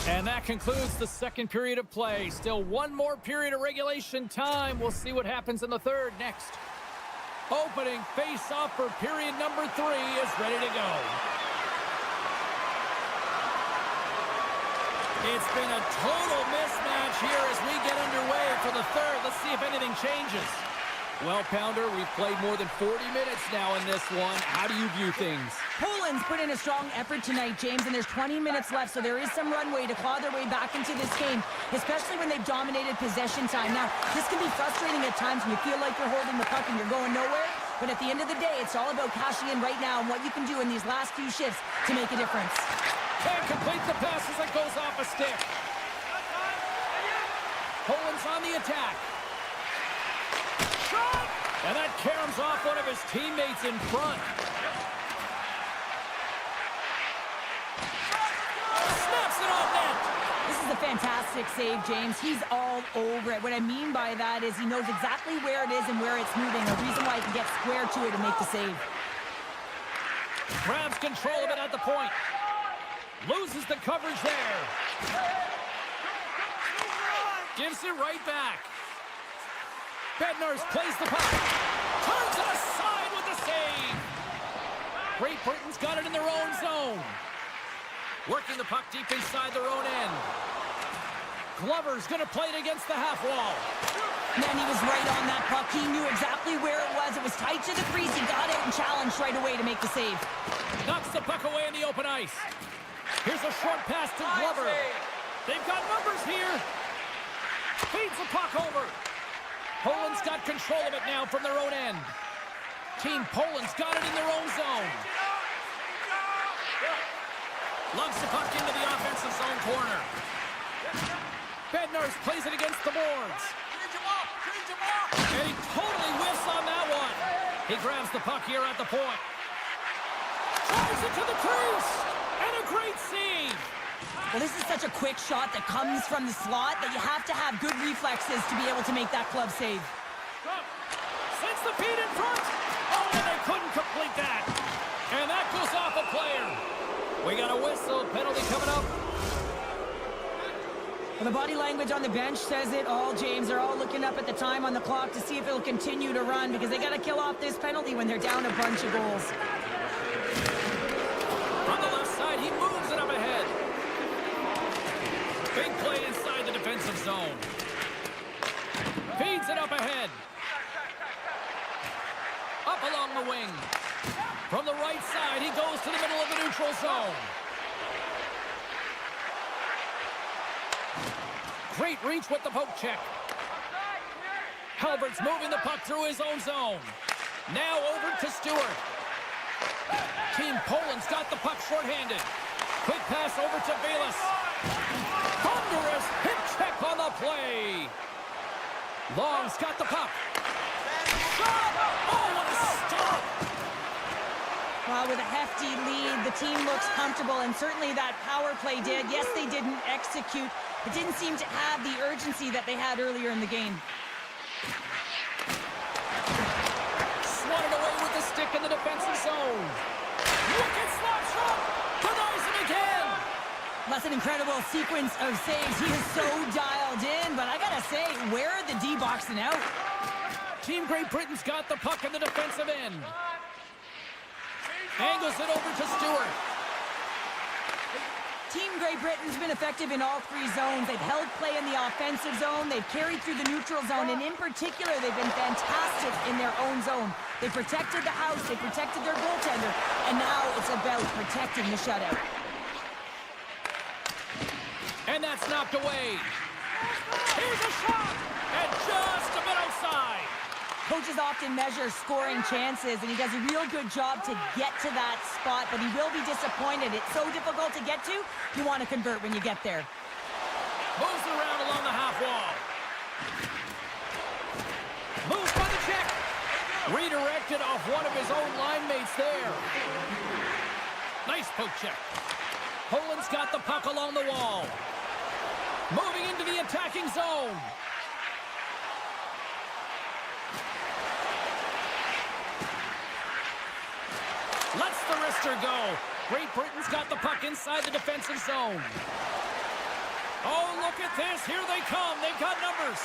And that concludes the second period of play. Still one more period of regulation time. We'll see what happens in the third next. Opening face-off for period number 3 is ready to go. It's been a total mismatch here as we get underway for the third. Let's see if anything changes. Well, Pounder, we've played more than 40 minutes now in this one. How do you view things? Poland's put in a strong effort tonight, James, and there's 20 minutes left, so there is some runway to claw their way back into this game, especially when they've dominated possession time. Now, this can be frustrating at times when you feel like you're holding the puck and you're going nowhere, but at the end of the day, it's all about cashing in right now and what you can do in these last few shifts to make a difference. Can't complete the pass as it goes off a stick. Poland's on the attack. Shot! And that caroms off one of his teammates in front. Snaps it off net. This is a fantastic save, James. He's all over it. What I mean by that is he knows exactly where it is and where it's moving. The reason why he can get square to it and make the save. Grabs control of it at the point. Loses the coverage there. Gives it right back. Bednarz plays the puck. Turns it aside with the save. Great Britain's got it in their own zone. Working the puck deep inside their own end. Glover's going to play it against the half wall. Man, he was right on that puck. He knew exactly where it was. It was tight to the crease. He got out and challenged right away to make the save. Knocks the puck away in the open ice. Here's a short pass to Glover. They've got numbers here. Feeds the puck over. Poland's got control of it now from their own end. Team Poland's got it in their own zone. Lugs the puck into the offensive zone corner. Bednarz plays it against the boards. And he totally whiffs on that one. He grabs the puck here at the point. Drives it to the crease. And a great save. Well, this is such a quick shot that comes from the slot that you have to have good reflexes to be able to make that club save. Sends the feet in front. Oh, and they couldn't complete that. And that goes off a player. We got a whistle. Penalty coming up. Well, the body language on the bench says it all, James. They're all looking up at the time on the clock to see if it'll continue to run because they got to kill off this penalty when they're down a bunch of goals. On the left side, he moves it up ahead. Big play inside the defensive zone. Feeds it up ahead. Up along the wing. From the right side, he goes to the middle of the neutral zone. Great reach with the poke check. Halbert's moving the puck through his own zone. Now over to Stewart. Team Poland's got the puck shorthanded. Quick pass over to Velas. Thunderous hip check on the play. Long's got the puck. Shot! Oh, what a stop! Well, with a hefty lead, the team looks comfortable, and certainly that power play did. Yes, they didn't execute. It didn't seem to have the urgency that they had earlier in the game. Swatted away with the stick in the defensive zone. Wicked slap shot! Denies it again! That's an incredible sequence of saves. He is so dialed in, but I gotta say, where are the D boxing out? Team Great Britain's got the puck in the defensive end. Angles it over to Stewart. Team Great Britain's been effective in all three zones. They've held play in the offensive zone. They've carried through the neutral zone. And in particular, they've been fantastic in their own zone. They protected the house. They protected their goaltender. And now it's about protecting the shutout. And that's knocked away. Here's a shot! And just a bit outside. Coaches often measure scoring chances, and he does a real good job to get to that spot, but he will be disappointed. It's so difficult to get to, you want to convert when you get there. Moves it around along the half wall. Moves by the check. Redirected off one of his own line mates there. Nice poke check. Poland's got the puck along the wall. Moving into the attacking zone. Lets the wrister go. Great Britain's got the puck inside the defensive zone. Oh, look at this. Here they come. They've got numbers.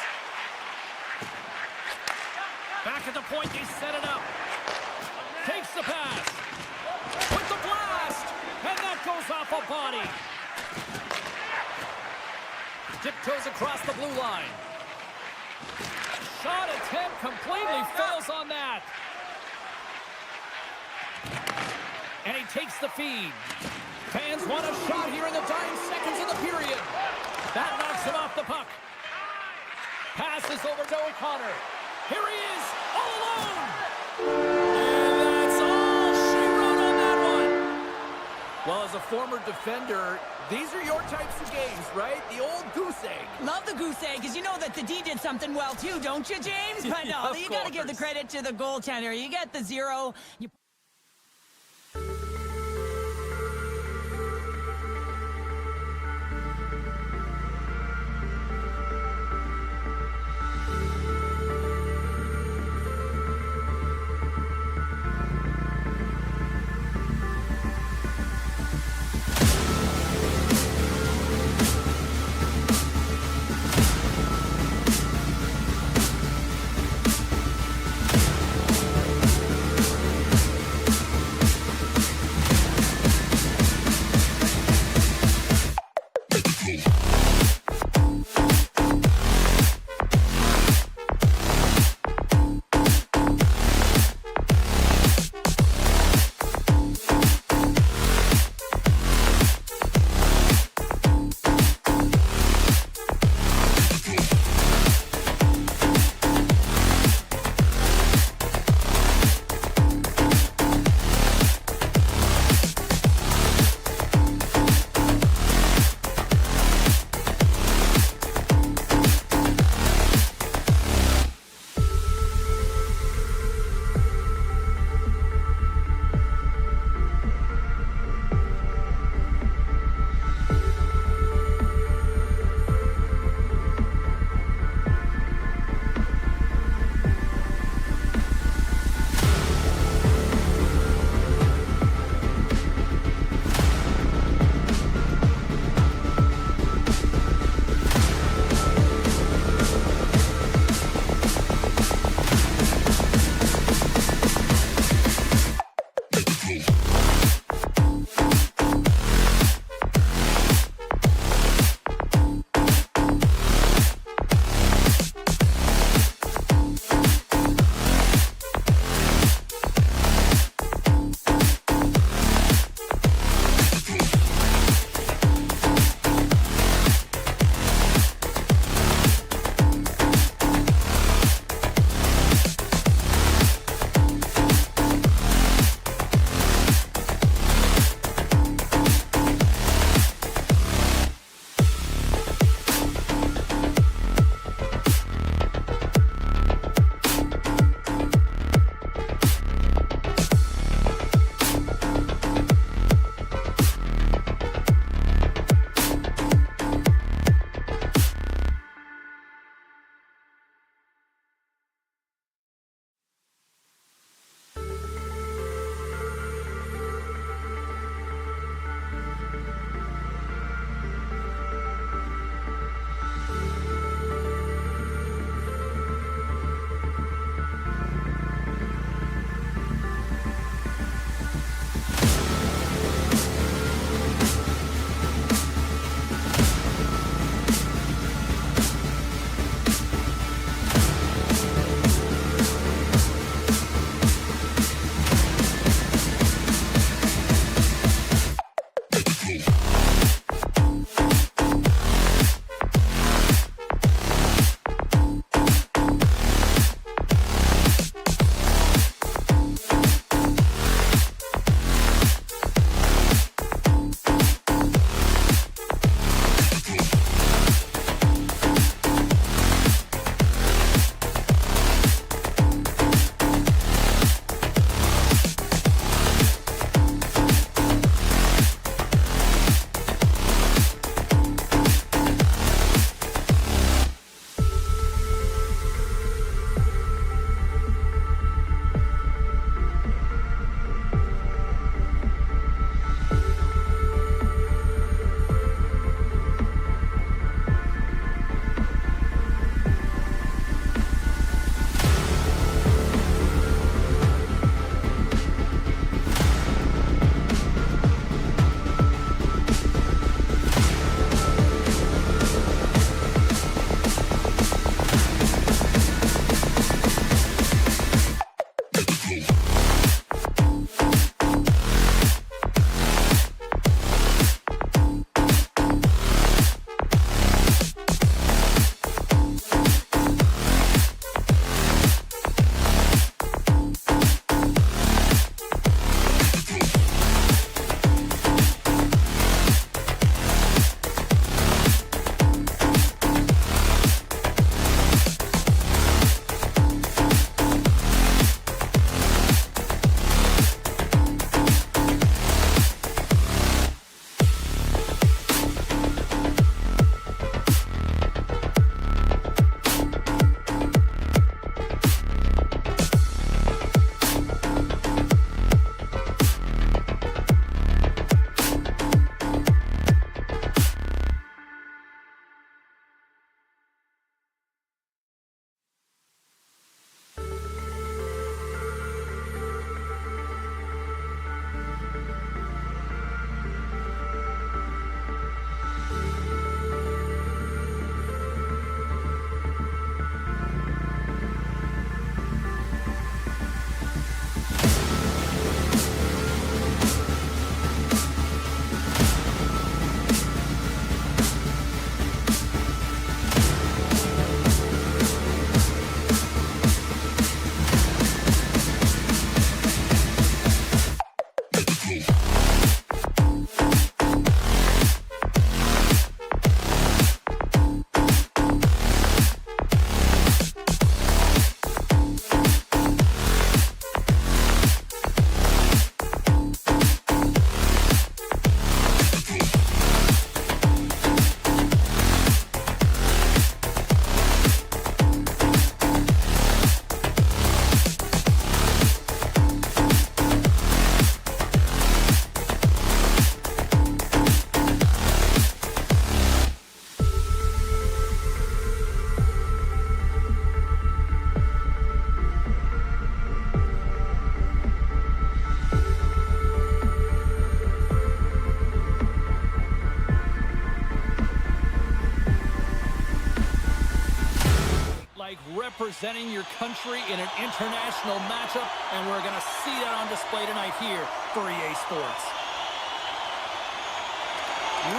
Back at the point, they set it up. Takes the pass. With the blast. And that goes off a body. Tiptoes across the blue line. Shot attempt completely fails on that. And he takes the feed. Fans want a shot here in the dying seconds of the period. That knocks him off the puck. Passes over to O'Connor. Here he is, all alone. And that's all she wrote on that one. Well, as a former defender, these are your types of games, right? The old goose egg. Love the goose egg, because you know that the D did something well too, don't you, James? But no, you got to give the credit to the goaltender. You get the 0. like representing your country in an international matchup, and we're going to see that on display tonight here for EA Sports.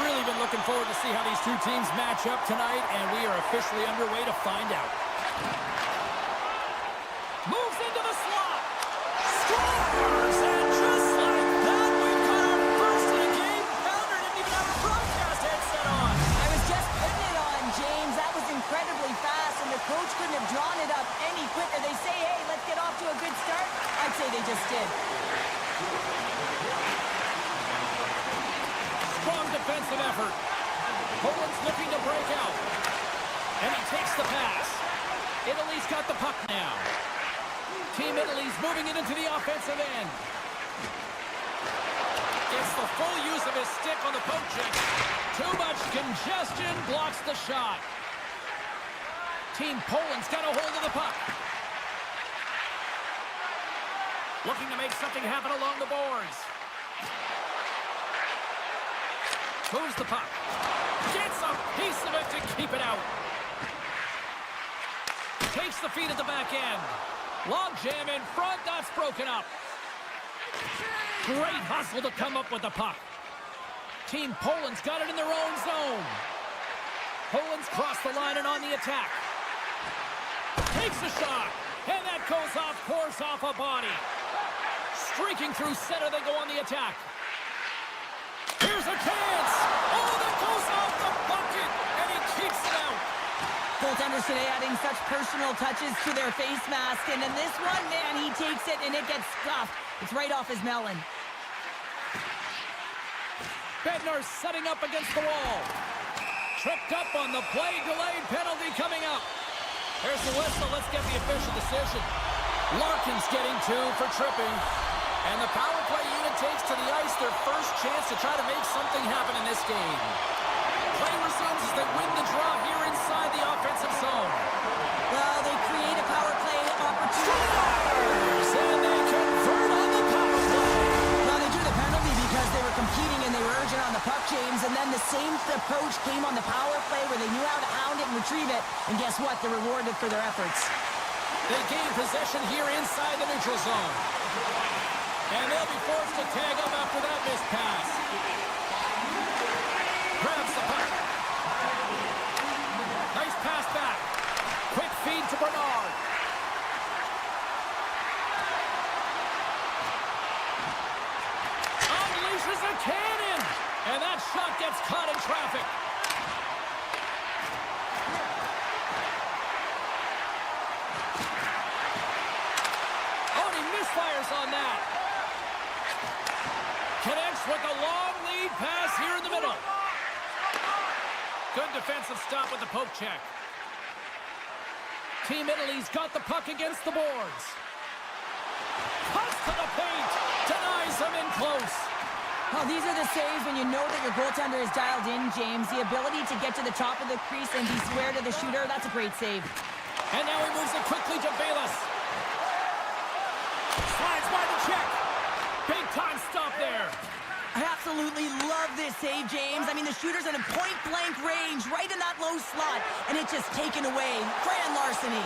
Really been looking forward to see how these two teams match up tonight, and we are officially underway to find out. Moves into the slot. Scores! And just like that, we've got our first of the game. Pounder didn't even have a broadcast headset on. I was just putting it on, James. That was incredibly fast, and the coach couldn't have drawn it up any quicker. They say, hey, let's get off to a good start. I'd say they just did. Strong defensive effort. Poland's looking to break out. And he takes the pass. Italy's got the puck now. Team Italy's moving it into the offensive end. Gets the full use of his stick on the poke check. Too much congestion, blocks the shot. Team Poland's got a hold of the puck. Looking to make something happen along the boards. Moves the puck. Gets a piece of it to keep it out. Takes the feed at the back end. Long jam in front. That's broken up. Great hustle to come up with the puck. Team Poland's got it in their own zone. Poland's crossed the line and on the attack. Takes a shot. And that goes off course off a body. Streaking through center, they go on the attack. Here's a chance! Oh, that goes off the bucket! And he keeps it out! Goaltenders today adding such personal touches to their face mask. And in this one, man, he takes it and it gets stuffed. It's right off his melon. Bednar's setting up against the wall. Tripped up on the play. Delayed penalty coming up. There's the whistle. Let's get the official decision. Larkin's getting 2 for tripping. And the power play unit takes to the ice their first chance to try to make something happen in this game. Play resumes as they win the draw here inside the offensive zone. Well, they create a power play opportunity. Scores! And they convert on the power play. Well, they drew the penalty because they were competing and they were urgent on the puck, James. And then the same approach came on the power play where they knew how to hound it and retrieve it. And guess what? They're rewarded for their efforts. They gain possession here inside the neutral zone. And they'll be forced to tag up after that missed pass. Grabs the puck. Nice pass back. Quick feed to Bernard. Unleashes a cannon. And that shot gets caught in traffic. Oh, and he misfires on that. Connects with a long lead pass here in the middle. Good defensive stop with the poke check. Team Italy's got the puck against the boards. Cuts to the paint. Denies him in close. Well, these are the saves when you know that your goaltender is dialed in, James. The ability to get to the top of the crease and be square to the shooter, that's a great save. And now he moves it quickly to Bayless. Slides by the check. Big time stop there. I absolutely love this save, James. I mean, the shooter's in a point-blank range, right in that low slot, and it's just taken away. Grand larceny.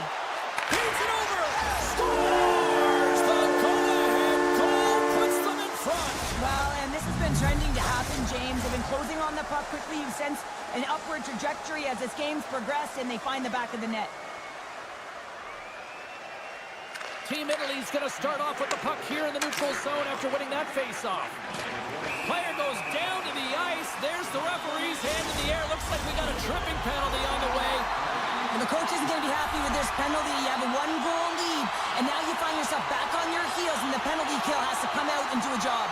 Beats it over. Scores! The go-ahead goal puts them in front. Well, and this has been trending to happen, James. They've been closing on the puck quickly. You've sensed an upward trajectory as this game's progressed, and they find the back of the net. Team Italy's going to start off with the puck here in the neutral zone after winning that face-off. Player goes down to the ice. There's the referee's hand in the air. Looks like we got a tripping penalty on the way. And the coach isn't going to be happy with this penalty. You have a 1-goal lead, and now you find yourself back on your heels, and the penalty kill has to come out and do a job.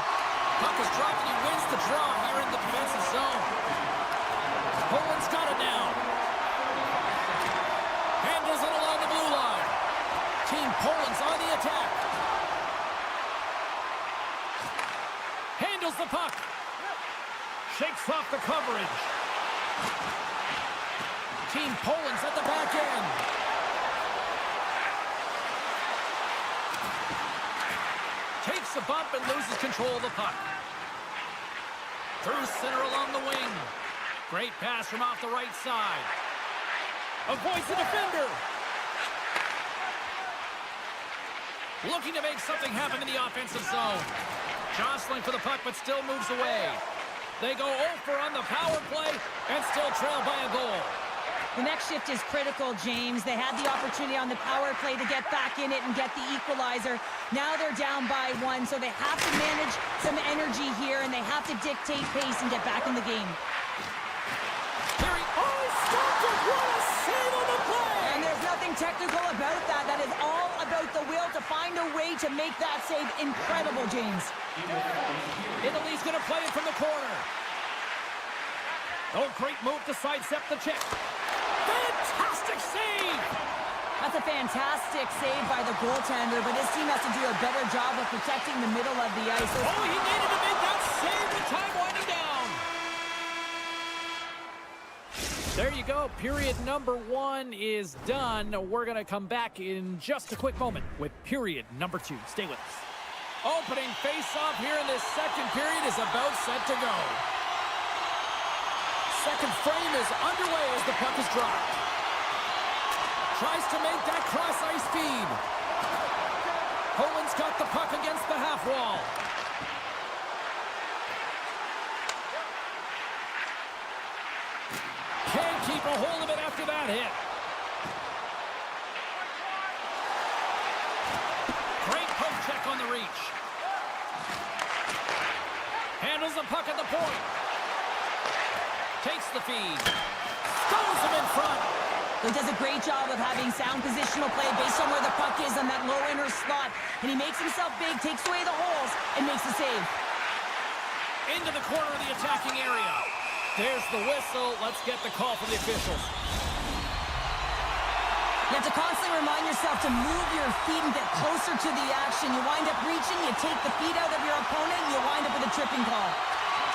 Puck is dropped, and he wins the draw here in the defensive zone. Poland's got it now. Handles it along the blue line. Team Poland's on the attack. Handles the puck. Shakes off the coverage. Team Poland's at the back end. Takes a bump and loses control of the puck. Through center along the wing. Great pass from off the right side. Avoids the defender. Looking to make something happen in the offensive zone. Jostling for the puck, but still moves away. They go 0 on the power play and still trail by a goal. The next shift is critical, James. They had the opportunity on the power play to get back in it and get the equalizer. Now they're down by 1, so they have to manage some energy here, and they have to dictate pace and get back in the game. Stopped it! What a save on the play! And there's nothing technical about that. That is all about the will to find a way to make that save incredible, James. Italy's going to play it from the corner. Oh, great move to sidestep the check. Fantastic save! That's a fantastic save by the goaltender, but his team has to do a better job of protecting the middle of the ice. Oh, he needed to make that save with time winding down. There you go. Period number 1 is done. We're going to come back in just a quick moment with period number 2. Stay with us. Opening face-off here in this second period is about set to go. Second frame is underway as the puck is dropped. Tries to make that cross-ice feed. Poland's got the puck against the half wall. Can't keep a hold of it after that hit. Great poke check on the reach. Handles the puck at the point. Takes the feed. Stones him in front. He does a great job of having sound positional play based on where the puck is on that low inner slot. And he makes himself big, takes away the holes, and makes the save. Into the corner of the attacking area. There's the whistle. Let's get the call from the officials. You have to constantly remind yourself to move your feet and get closer to the action. You wind up reaching, you take the feet out of your opponent, and you wind up with a tripping call.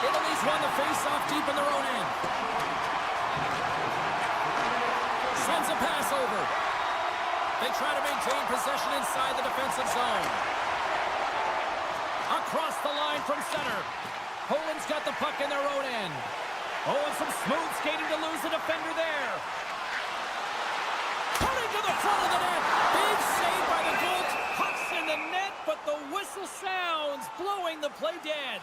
Italy's won the face-off deep in their own end. Sends a pass over. They try to maintain possession inside the defensive zone. Across the line from center. Poland's got the puck in their own end. Oh, and some smooth skating to lose the defender there. Coming to the front of the net. Big save by the goal. Puck's in the net, but the whistle sounds, blowing the play dead.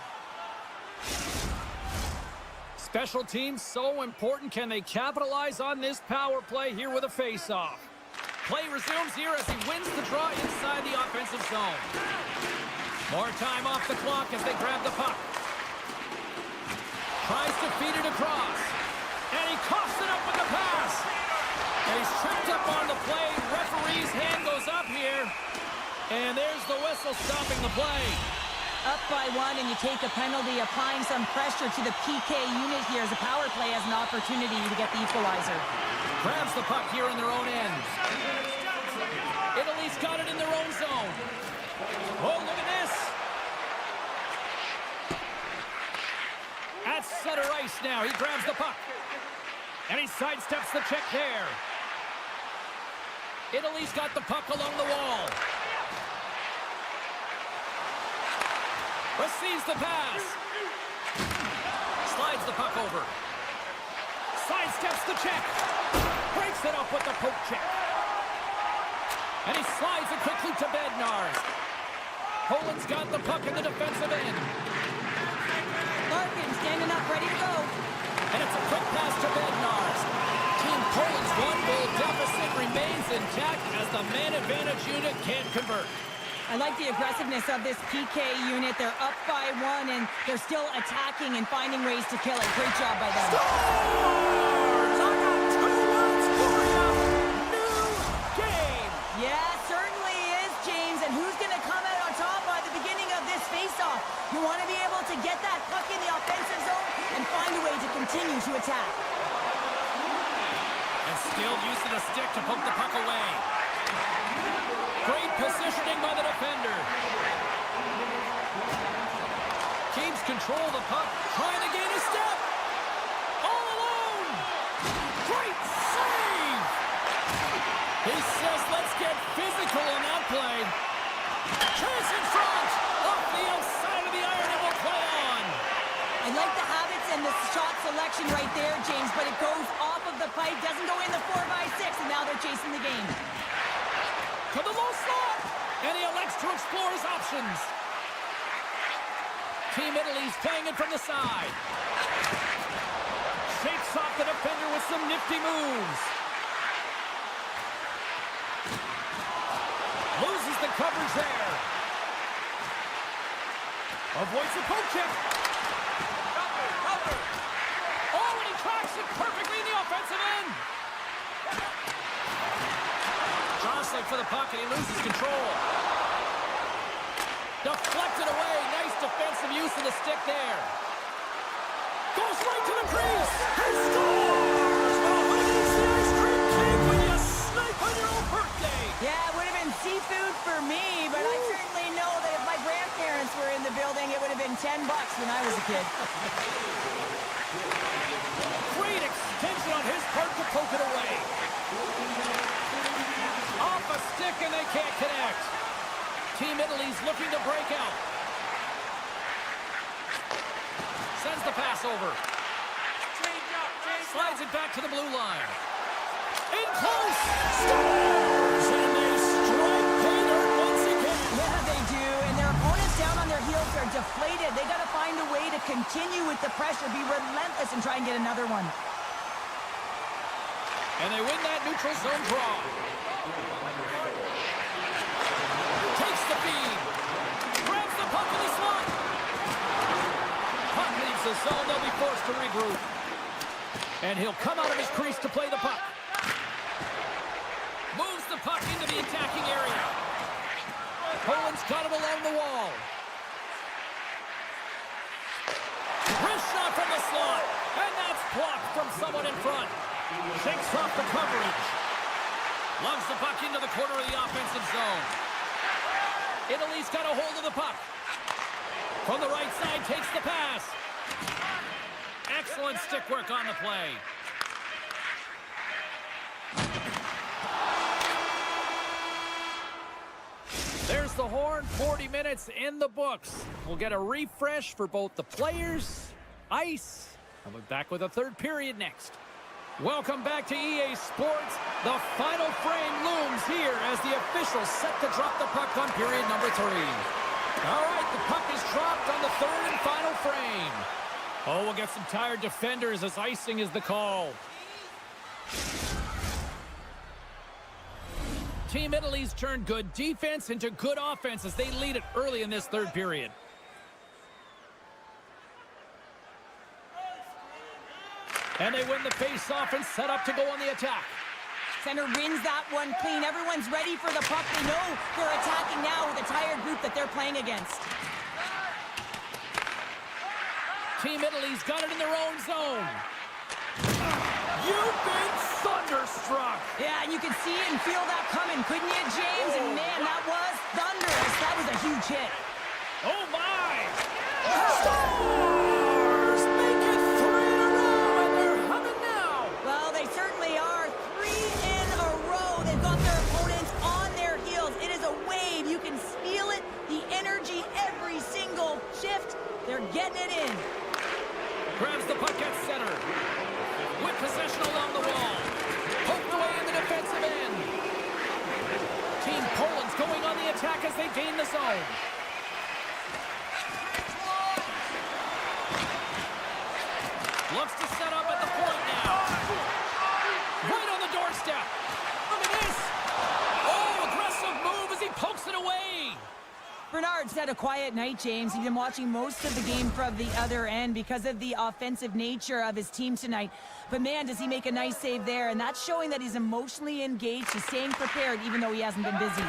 Special teams so important. Can they capitalize on this power play here with a face-off? Play resumes here as he wins the draw inside the offensive zone. More time off the clock as they grab the puck. Tries to feed it across. And he coughs it up with the pass. And he's tripped up on the play. Referee's hand goes up here. And there's the whistle stopping the play. Up by 1, and you take a penalty, applying some pressure to the PK unit here as the power play has an opportunity to get the equalizer. Grabs the puck here in their own end. Italy's got it in their own zone. Oh, look at this. At center ice now. He grabs the puck. And he sidesteps the check there. Italy's got the puck along the wall. Receives the pass. Slides the puck over. Sidesteps the check. Breaks it up with the poke check. And he slides it quickly to Bednarz. Poland's got the puck in the defensive end. Larkin standing up, ready to go. And it's a quick pass to Bednarz. Team Poland's 1-goal deficit remains intact as the man advantage unit can't convert. I like the aggressiveness of this PK unit. They're up by 1, and they're still attacking and finding ways to kill it. Great job by them. Scores! I got 2 words for you. New game. Yeah, certainly is, James. And who's going to come out on top by the beginning of this faceoff? You want to be able to get that puck in the offensive zone and find a way to continue to attack. And still using a stick to poke the puck away. Great positioning by the defender. Keeps control of the puck, trying to gain a step. All alone. Great save. He says, let's get physical on that play. Chase in front. Off the outside of the iron, and will play on. I like the habits and the shot selection right there, James, but it goes off of the pipe, doesn't go in the 4x6, and now they're chasing the game. To the low slot. And he elects to explore his options. Team Italy's playing it from the side. Shakes off the defender with some nifty moves. Loses the coverage there. Avoids the poke check. Oh, and he tracks it perfectly in the offensive end. Jostling for the puck, and he loses control. Deflected away. Nice defensive use of the stick there. Goes right to the crease. He scores! Oh, who needs the ice cream cake when you snipe on your own birthday? Yeah, it would have been seafood for me, but I certainly know that if my grandparents were in the building, it would have been $10 when I was a kid. Great extension on his part to poke it away. Off a stick, and they can't connect. Team Italy's looking to break out. Sends the pass over. Slides it back to the blue line. In close! Scores! And they strike pay dirt once again. Yeah, they do, and their opponents down on their heels are deflated. They got to find a way to continue with the pressure, be relentless, and try and get another one. And they win that neutral zone draw. Takes the feed. Grabs the puck in the slot. Puck leaves the zone. They'll be forced to regroup. And he'll come out of his crease to play the puck. Moves the puck into the attacking area. Poland's got him along the wall. Wrist shot from the slot. And that's blocked from someone in front. Shakes off the coverage. Lugs the puck into the corner of the offensive zone. Italy's got a hold of the puck. From the right side, takes the pass. Excellent stick work on the play. There's the horn. 40 minutes in the books. We'll get a refresh for both the players, ice. I'll be back with a third period next. Welcome back to EA Sports. The final frame looms here as the officials set to drop the puck on period number 3. All right, the puck is dropped on the third and final frame. Oh, we'll get some tired defenders as icing is the call. Team Italy's turned good defense into good offense as they lead it early in this third period. And they win the face-off and set up to go on the attack. Center wins that one clean. Everyone's ready for the puck. They know they're attacking now with a tired group that they're playing against. Team Italy's got it in their own zone. You've been thunderstruck. Yeah, and you can see and feel that coming, couldn't you, James? And man, that was thunderous. That was a huge hit. Oh, my! Stars! Make it 3 in a row, and they're humming now. Well, they certainly are. 3 in a row. They've got their opponents on their heels. It is a wave. You can feel it, the energy every single shift. They're getting it in. Grabs the puck at center. With possession along the wall. Poked away in the defensive end. Team Poland's going on the attack as they gain the zone. Looks to set up at the point now. Right on the doorstep. Look at this. Oh, aggressive move as he pokes it away. Bernard's had a quiet night, James. He's been watching most of the game from the other end because of the offensive nature of his team tonight. But man, does he make a nice save there, and that's showing that he's emotionally engaged. He's staying prepared even though he hasn't been busy.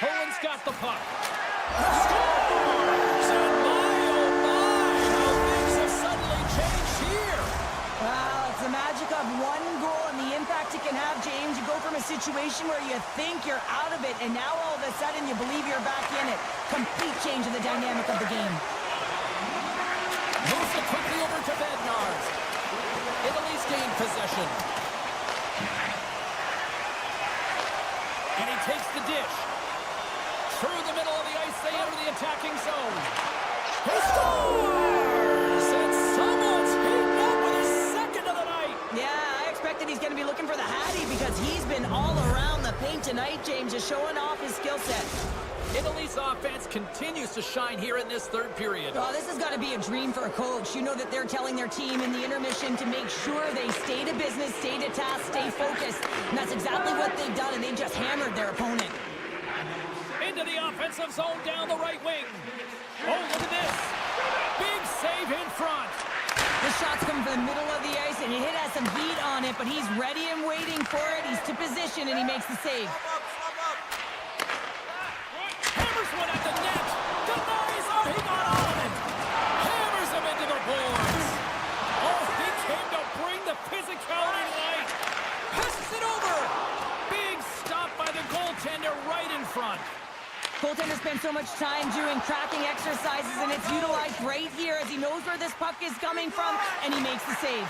Poland's got the puck. Scores! And my, oh my, how things have suddenly changed here. Well, it's the magic of one goal and the impact it can have, James. You go from a situation where you think you're out of it, and now all of a sudden you believe you're back in it. Complete change in the dynamic of the game. Moves it quickly over to Bednar. Italy's gained possession. And he takes the dish. Through the middle of the ice, they enter the attacking zone. He scores! And someone's heating up with his second of the night. Yeah, I expect expect that he's going to be looking for the Hattie because he's been all around the paint tonight, James, just showing off his skill set. Italy's offense continues to shine here in this third period. Oh, this has got to be a dream for a coach. You know that they're telling their team in the intermission to make sure they stay to business, stay to task, stay focused. And that's exactly what they've done, and they just hammered their opponent. Into the offensive zone down the right wing. Oh, look at this. Big save in front. The shot's coming from the middle of the ice, and it has some heat on it, but he's ready and waiting for it. He's to position, and he makes the save. Hammers one at the net. Denies. Oh, he got on it. Hammers him into the boards. Oh, he came to bring the physicality to light. Passes it over. Big stop by the goaltender right in front. Goaltender spends so much time doing tracking exercises, and it's utilized right here as he knows where this puck is coming from, and he makes the save.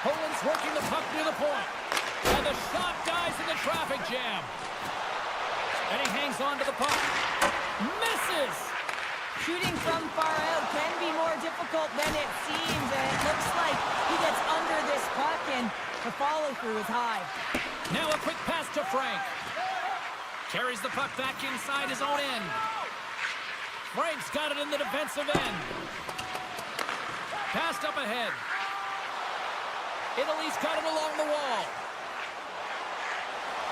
Poland's working the puck near the point. And the shot dies in the traffic jam. And he hangs on to the puck. Misses! Shooting from far out can be more difficult than it seems, and it looks like he gets under this puck, and the follow-through is high. Now a quick pass to Frank. Carries the puck back inside his own end. Frank's got it in the defensive end. Passed up ahead. Italy's got it along the wall.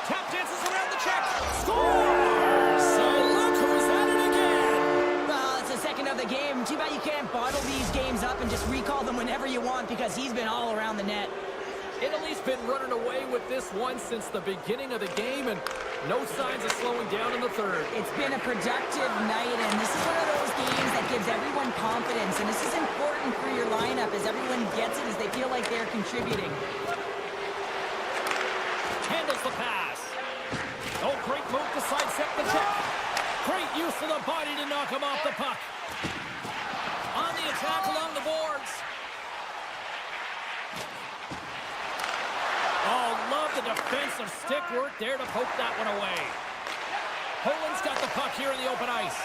Tap dances around the check. Scores! So look who's at it again. Well, it's the second of the game. Too bad you can't bottle these games up and just recall them whenever you want because he's been all around the net. Italy's been running away with this one since the beginning of the game, and no signs of slowing down in the third. It's been a productive night, and this is one of those games that gives everyone confidence, and this is important for your lineup as everyone gets it, as they feel like they're contributing. Handles the pass. Oh, great move to sidestep the check. Great use of the body to knock him off the puck. On the attack along the boards. Oh, love the defensive stick work there to poke that one away. Poland's got the puck here in the open ice.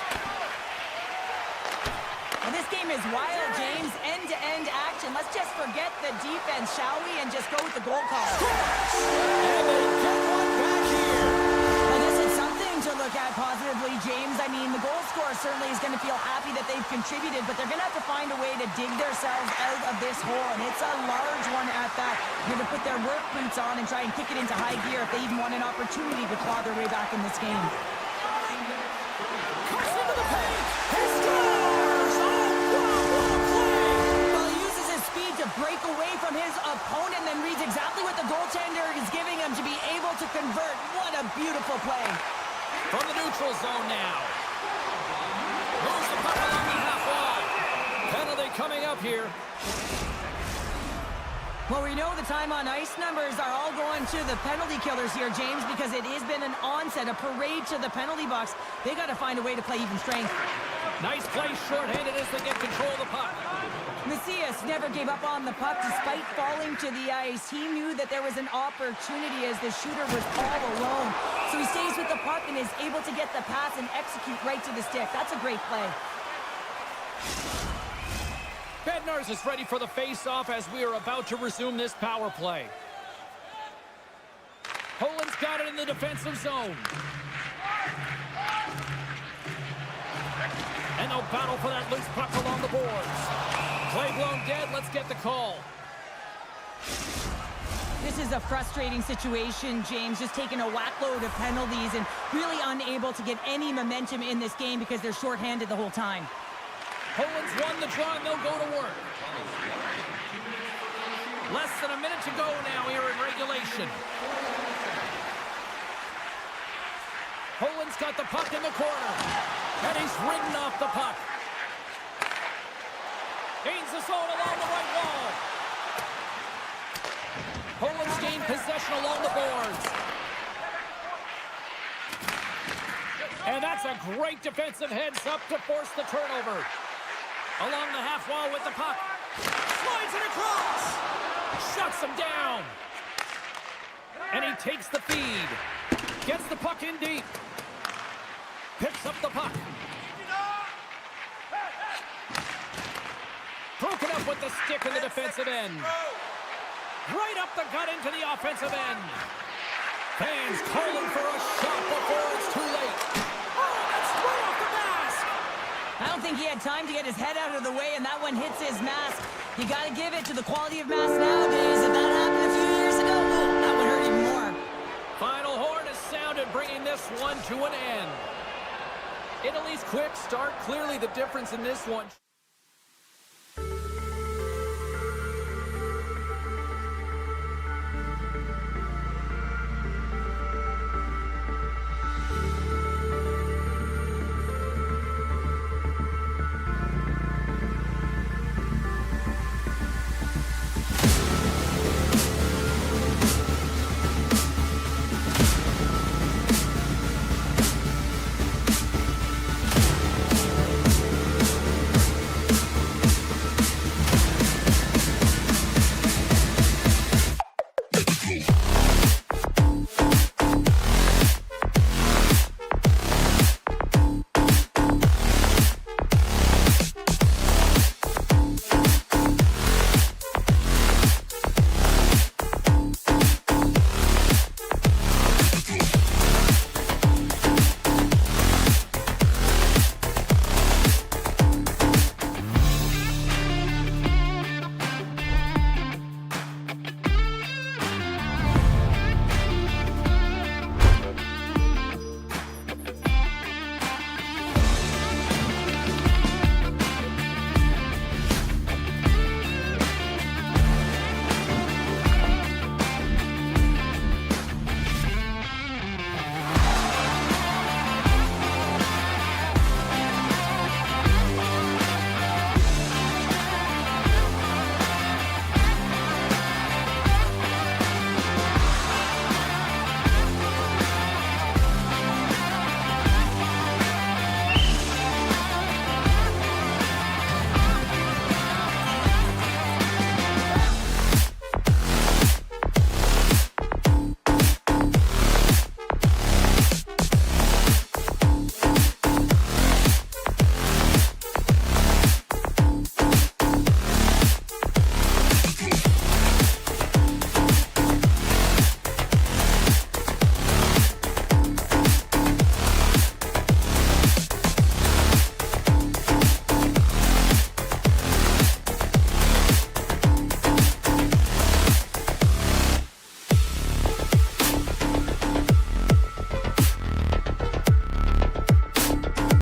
Well, this game is wild, James. End-to-end action. Let's just forget the defense, shall we, and just go with the goal call. And they get one back here. Well, this is something to look at positively, James. I mean, the goal scorer certainly is going to feel happy that they've contributed, but they're going to have to find a way to dig themselves out of this hole, and it's a large one at that. They're going to put their work boots on and try and kick it into high gear if they even want an opportunity to claw their way back in this game. Karson to the paint. He scores! Oh, what a play! Well, he uses his speed to break away from his opponent, then reads exactly what the goaltender is giving him to be able to convert. What a beautiful play. From the neutral zone now. Moves the puck along the half wall. Penalty coming up here. Well, we know the time on ice numbers are all going to the penalty killers here, James, because it has been an onset, a parade to the penalty box. They got to find a way to play even strength. Nice play shorthanded as they get control of the puck. Macias never gave up on the puck despite falling to the ice. He knew that there was an opportunity as the shooter was all alone. So he stays with the puck and is able to get the pass and execute right to the stick. That's a great play. Bednarz is ready for the face-off as we are about to resume this power play. Poland's got it in the defensive zone. And they'll battle for that loose puck along the boards. Play blown dead, let's get the call. This is a frustrating situation, James, just taking a whackload of penalties and really unable to get any momentum in this game because they're shorthanded the whole time. Poland's won the draw and they'll go to work. Less than a minute to go now here in regulation. Poland's got the puck in the corner. And he's ridden off the puck. Gains the zone along the right wall. Poland's gained possession along the boards. And that's a great defensive heads-up to force the turnover. Along the half wall with the puck. Slides it across. Shuts him down. And he takes the feed. Gets the puck in deep. Picks up the puck. Broken up with the stick in the defensive end. Right up the gut into the offensive end. Fans calling for a shot before it's too late. Oh, that's right off the mask. I don't think he had time to get his head out of the way, and that one hits his mask. You got to give it to the quality of mask nowadays. If that happened a few years ago, that would hurt even more. Final horn is sounded, bringing this one to an end. Italy's quick start, clearly the difference in this one.